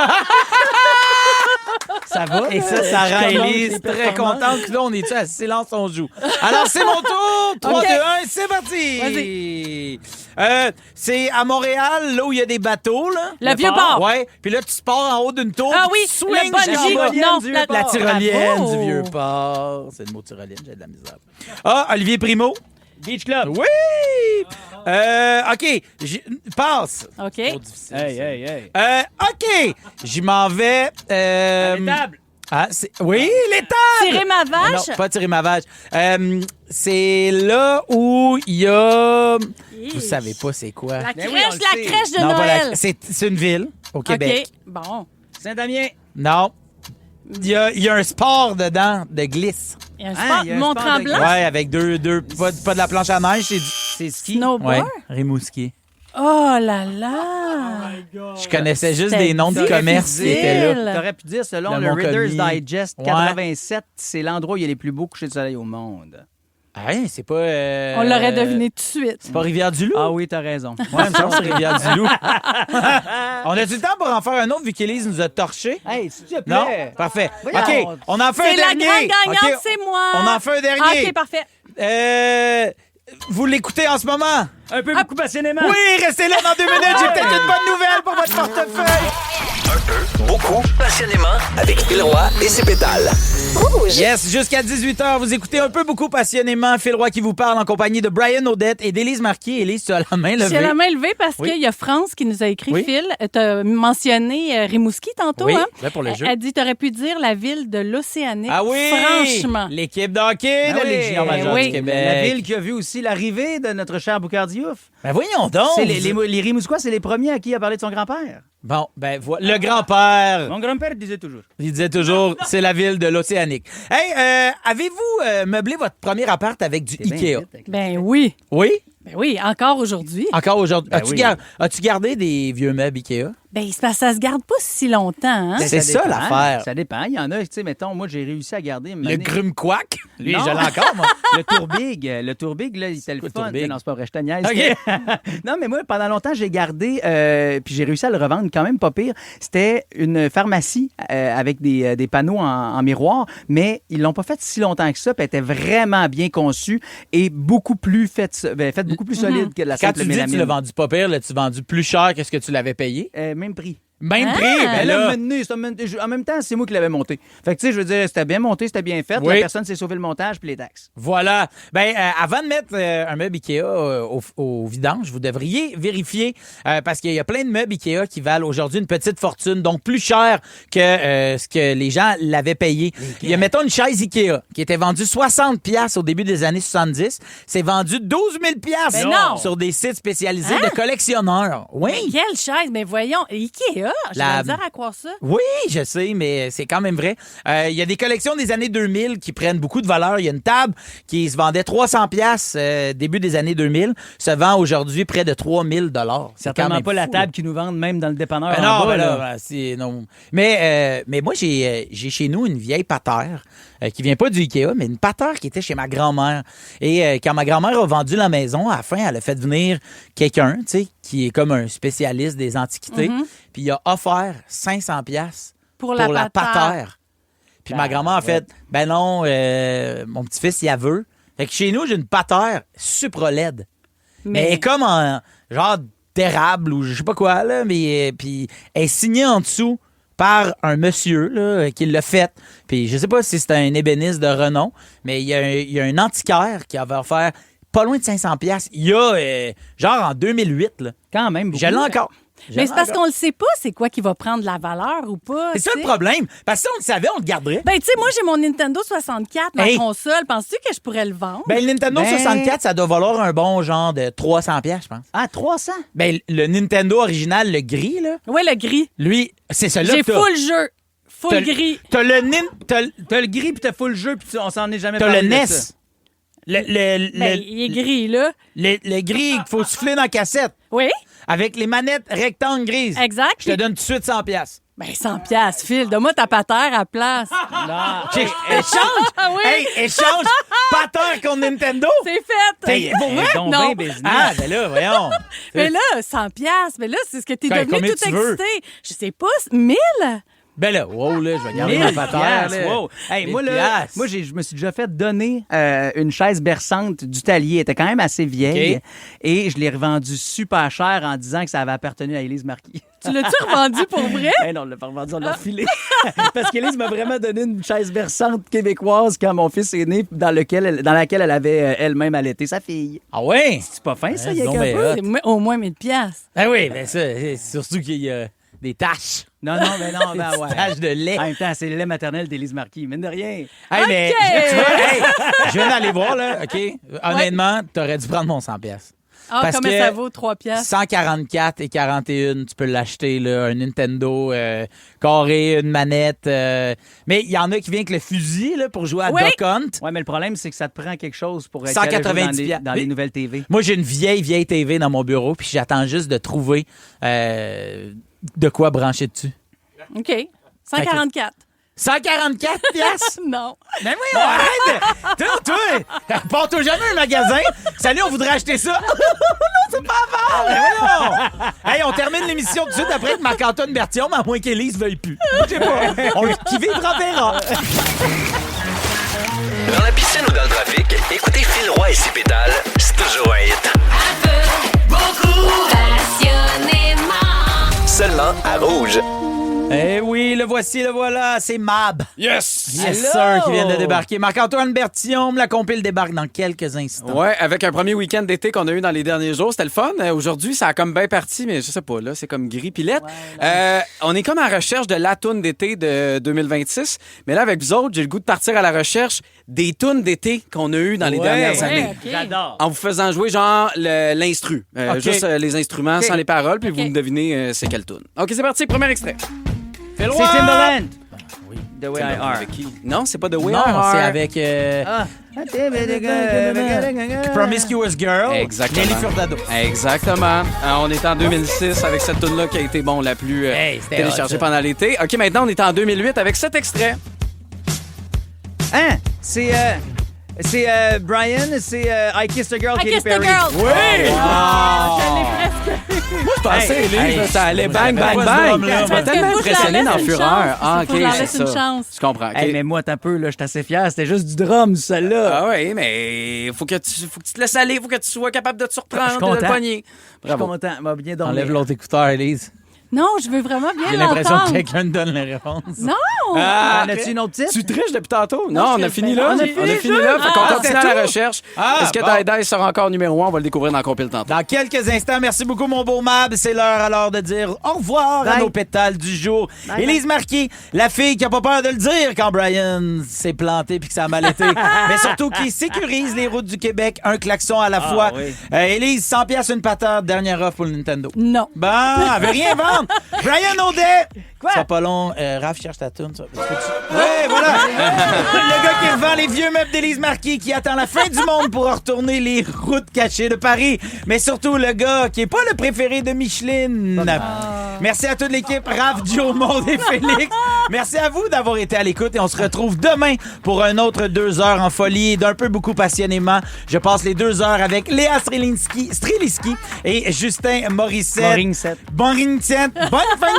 Ça va? Et ça rend Élise très contente. Là, on est-tu à silence, on joue. Alors, c'est mon tour. 3, 2, 1, c'est parti. Vas-y. C'est à Montréal, là où il y a des bateaux. Là. Le Vieux-Port. Ouais. Puis là, tu pars en haut d'une tour. Ah oui, swing la tyrolienne du Vieux-Port. C'est le mot tyrolienne, j'ai de la misère. Ah, Olivier Primo. Beach Club. Oui! OK. Passe. OK. Trop difficile. Hey. OK. J'y m'en vais. L'étable. Ah, oui, l'étable! Tirer ma vache? Non, pas tirer ma vache. C'est là où il y a... Vous savez pas c'est quoi. La crèche de non, Noël. C'est une ville au Québec. OK, bon. Saint-Damien. Non. Il y a un sport dedans, de glisse. Il y a un sport, Mont-Tremblant? Ouais, avec deux pas de la planche à neige, c'est ski. Snowboard? Ouais, Rimouski. Oh là là! Je connaissais juste C'était des noms de commerce qui étaient là. T'aurais pu dire, selon Dans le mon Reader's commis. Digest, Ouais. 87, c'est l'endroit où il y a les plus beaux couchers de soleil au monde. Hey, c'est pas... On l'aurait deviné tout de suite. C'est pas Rivière-du-Loup? Ah oui, t'as raison. Ouais, il me semble que c'est Rivière-du-Loup. On a du temps pour en faire un autre vu qu'Élise nous a torché? Hey, s'il te plaît. Non? Parfait. Voyons. OK, on en fait un C'est la dernier. grande gagnante, OK, c'est moi! On en fait un dernier. OK, parfait. Vous l'écoutez en ce moment? Un peu beaucoup passionnément. Oui, restez là dans 2 minutes. J'ai peut-être une bonne nouvelle pour votre portefeuille. Beaucoup, passionnément, avec Phil Roy et ses pétales. Yes, jusqu'à 18h, vous écoutez un peu beaucoup passionnément Phil Roy qui vous parle en compagnie de Brian Odette et d'Élise Marquis. Élise, tu as la main levée. J'ai la main levée parce Oui. qu'il y a France qui nous a écrit, Oui. Phil. Tu as mentionné Rimouski tantôt. Oui, hein? là, pour le jeu. Elle dit tu aurais pu dire la ville de l'Océanique. Ah oui! Franchement. L'équipe de hockey Ben de oui, Légion majeure oui. du Québec. La ville qui a vu aussi l'arrivée de notre cher Boucard Diouf. Ben voyons donc! C'est les Rimouskois, c'est les premiers à qui il a parlé de son grand-père. Bon, ben voilà. Le grand-père, Mon grand-père disait toujours. il disait toujours, c'est la ville de l'Océanique. Hey, avez-vous meublé votre premier appart avec du Ikea? Ben oui. Oui? Ben oui, encore aujourd'hui. Encore aujourd'hui. Ben oui. As-tu gardé des vieux meubles Ikea? Ben, c'est parce que ça se garde pas si longtemps. Hein? Ben, c'est ça, l'affaire. Ça dépend. Il y en a, tu sais, mettons, moi, j'ai réussi à garder... Le Grumquack? Lui, Non. je l'ai encore, moi. Le Tourbig. Le Tourbig, là, il était le quoi, fun. Tourbig? Non, c'est pas vrai, je te niaise. OK. Non, mais moi, pendant longtemps, j'ai gardé, puis j'ai réussi à le revendre quand même pas pire. C'était une pharmacie avec des panneaux en miroir, mais ils l'ont pas fait si longtemps que ça, puis elle était vraiment bien conçue et beaucoup plus faite beaucoup plus solide que la Quand simple tu dis que mélamine. tu l'as vendu pas pire, l'as-tu vendu plus cher que ce que tu l'avais payé? Même prix. Même Ah! prix? Ben Mais là, là, en même temps, c'est moi qui l'avais monté. Fait que, tu sais, je veux dire, c'était bien monté, c'était bien fait. Oui. La personne s'est sauvé le montage puis les taxes. voilà. Ben, avant de mettre un meuble Ikea au vidange, vous devriez vérifier parce qu'il y a plein de meubles Ikea qui valent aujourd'hui une petite fortune, donc plus cher que ce que les gens l'avaient payé. Il y a, mettons, une chaise Ikea qui était vendue 60$ au début des années 70. C'est vendu 12 000$ Ben non. sur des sites spécialisés Hein? de collectionneurs. Oui. Mais quelle chaise? Mais voyons, Ikea, j'ai La- la misère à croire ça. Oui, je sais, mais c'est quand même vrai. Il y a des collections des années 2000 qui prennent beaucoup de valeur. Il y a une table qui se vendait 300$ début des années 2000, se vend aujourd'hui près de 3000$. C'est Certainement quand même pas la fou, table qui nous vendent même dans le dépanneur. ben en non, bas, ben là. là, c'est non. Mais moi, j'ai chez nous une vieille patère qui vient pas du Ikea, mais une patère qui était chez ma grand-mère. Et quand ma grand-mère a vendu la maison, à la fin, elle a fait venir quelqu'un, tu sais, qui est comme un spécialiste des antiquités, puis il a offert 500$ Pour la patère. Puis ma grand-mère a fait, ben non, mon petit-fils, il veut. Fait que chez nous, j'ai une patère super LED. Mais elle est comme en genre d'érable ou je sais pas quoi, là, mais puis elle est signée en dessous par un monsieur là, qui l'a fait. Puis je sais pas si c'est un ébéniste de renom, mais il y a un antiquaire qui avait offert pas loin de 500$. Il y a, genre en 2008, là. Quand même, Je l'ai encore. Mais c'est parce qu'on le sait pas, c'est quoi qui va prendre la valeur ou pas. C'est ça le tu sais. problème. Parce que si on le savait, on le garderait. Ben, tu sais, moi, j'ai mon Nintendo 64, ma Hey. console. Penses-tu que je pourrais le vendre? Ben, le Nintendo 64, ça doit valoir un bon genre de 300$, je pense. Ah, 300? Ben, le Nintendo original, le gris, là, Oui, le gris. lui, c'est celui-là J'ai que t'as. full jeu. Full T'as- gris. T'as le T'as le gris puis t'as full jeu puis on s'en est jamais T'as parlé le de NES. ça. Ben, il est gris, là. Le gris qu'il faut souffler dans la cassette. Oui, Avec les manettes rectangles grises. exact. Je te donne tout de suite 100$. Ben, 100$, Phil. Donne-moi ta patère à place. Échange! Ah oui. Hey, échange! Pateur contre Nintendo! C'est fait. Hey, pour vrai? donc Non. ben business. Ah, ben là, voyons. Mais là, 100$. Mais là, c'est ce que t'es Combien devenu tout tu veux? excité. Je sais pas, 1000? Ben là, wow, là, je vais garder ma 1000 pateur. piastres, là. wow. Hey, 1000 moi, là, piastres. moi je me suis déjà fait donner une chaise berçante du Talier. Elle était quand même assez vieille. OK. Et je l'ai revendue super cher en disant que ça avait appartenu à Élise Marquis. Tu l'as-tu revendu pour vrai? Eh non, on l'a pas revendu, on l'a refilé. Parce qu'Élise m'a vraiment donné une chaise berçante québécoise quand mon fils est né, dans laquelle elle avait elle-même allaité sa fille. Ah ouais? C'est pas fin, ça, Ouais, il y a donc, qu'un ben, peu? C'est au moins 1000$. Ah oui, ben ça, c'est surtout qu'il y a des taches. Non, ben Des ouais. taches de lait. En même temps, c'est le lait maternel d'Élise Marquis, mine de rien. Hey, mais OK. tu vois, hey, je viens d'aller voir, là, OK? Honnêtement, t'aurais dû prendre mon 100$. Ah, Parce comment que ça vaut 3 piastres? 144 et 41, tu peux l'acheter, là, un Nintendo carré, une manette. Mais il y en a qui viennent avec le fusil là, pour jouer à Duck Hunt. Oui, mais le problème, c'est que ça te prend quelque chose pour être 190 dans les nouvelles TV. Moi, j'ai une vieille TV dans mon bureau, puis j'attends juste de trouver de quoi brancher dessus. OK. 144. 144 piastres? Non. Mais oui, arrête! Toi, pars-toi jamais un magasin. Salut, on voudrait acheter ça. Non, c'est pas à vendre. Mais voyons. Hey, on termine l'émission tout de suite après avec Marc-Antoine Bertillon, mais à moins qu'Élise veuille plus. Je sais pas. Qui vivra verra. Dans la piscine ou dans le trafic, écoutez Phil Roy et ses pétales, c'est toujours un hit. Un peu, beaucoup, passionnément. Seulement à Rouge. Eh oui, le voici, le voilà, c'est Mab. Yes! Yes, sir, qui vient de débarquer. Marc-Antoine Bertillon, la compile débarque dans quelques instants. Ouais, avec un premier week-end d'été qu'on a eu dans les derniers jours. C'était le fun. Aujourd'hui, ça a comme bien parti, mais je sais pas, là, c'est comme gris pilette. On est comme en recherche de la toune d'été de 2026. Mais là, avec vous autres, j'ai le goût de partir à la recherche des tounes d'été qu'on a eues dans les dernières années. Okay. J'adore. En vous faisant jouer, genre, l'instru. Juste les instruments, sans les paroles, puis vous me devinez c'est quelle toune. OK, c'est parti, premier extrait. C'est Timbaland. Oui. The Way I Are. Avec qui? Non, c'est pas The Way I Non, Are. c'est avec Promiscuous Girl. Exactement. Nelly Furtado. Exactement. On est en 2006 avec cette tune-là qui a été la plus téléchargée pendant l'été. OK, maintenant, on est en 2008 avec cet extrait. Hein? C'est Brian, c'est I Kissed a Girl, I Katy Kissed a Perry. Girl. Oui! Je l'ai presque. Moi, je pensais, Élise, ça allait bang, bang, pas ce bang. drum-là, Tu m'as tellement moi, je leur impressionné laisse dans une Fureur. chance. Ah, Faut que OK, je leur c'est laisse une ça. chance. Je comprends. OK. Hey, mais moi, t'as peu, là, j'étais assez fier. C'était juste du drum, celle-là. Ah oui, mais faut que tu te laisses aller, faut que tu sois capable de te surprendre, Je suis de le content. poigner. Je suis Bravo. content. Va bien dormir. Enlève l'autre écouteur, Élise. Non, je veux vraiment bien J'ai l'impression que l'entendre. quelqu'un me donne les réponses. Non! Ah, En as-tu une autre petite? tu triches depuis tantôt? Non, Non, on je a le fini fais. là. On a fini là. Fait qu'on continue à la recherche. Ah, Est-ce que bon. Die Die sera encore numéro 1? On va le découvrir dans la compile tantôt. Dans quelques instants, merci beaucoup, mon beau Mab. C'est l'heure alors de dire au revoir à Bye. nos pétales du jour. Bye, Élise Marquis, la fille qui a pas peur de le dire quand Brian s'est planté puis que ça a mal été. Mais surtout qui sécurise les routes du Québec, un klaxon à la fois. oui. Élise, 100 piastres une patate, dernière offre pour le Nintendo. Non. Bon, elle veut rien vendre. Brian Audet. Quoi? Ça pas long. Raph cherche ta toune. Ouais, voilà. Le gars qui revend les vieux meubles d'Élise Marquis, qui attend la fin du monde pour retourner les routes cachées de Paris. Mais surtout, le gars qui est pas le préféré de Micheline. Merci à toute l'équipe. Raph, Joe, Maud et Félix. Merci à vous d'avoir été à l'écoute et on se retrouve demain pour un autre 2 heures en folie d'un peu beaucoup passionnément. Je passe les 2 heures avec Léa Streliski et Justin Morissette. Bonne fin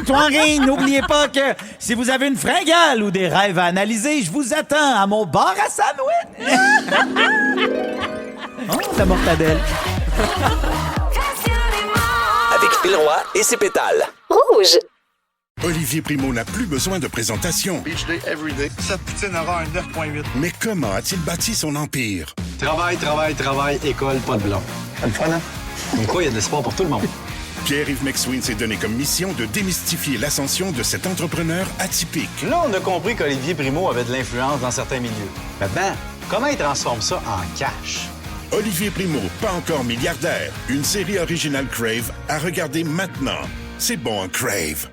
de soirée. N'oubliez pas que si vous avez une fringale ou des rêves à analyser, je vous attends à mon bar à sandwich. Oh, la mortadelle. Avec Phil Roy et ses pétales. Rouge. Olivier Primo n'a plus besoin de présentation. Beach day, everyday. Sa poutine aura un 9.8. Mais comment a-t-il bâti son empire? Travail, école, pas de blanc. C'est le fun, hein? Comme quoi, il y a de l'espoir pour tout le monde. Pierre-Yves McSween s'est donné comme mission de démystifier l'ascension de cet entrepreneur atypique. Là, on a compris qu'Olivier Primo avait de l'influence dans certains milieux. Maintenant, comment il transforme ça en cash? Olivier Primo, pas encore milliardaire. Une série originale Crave à regarder maintenant. C'est bon, Crave.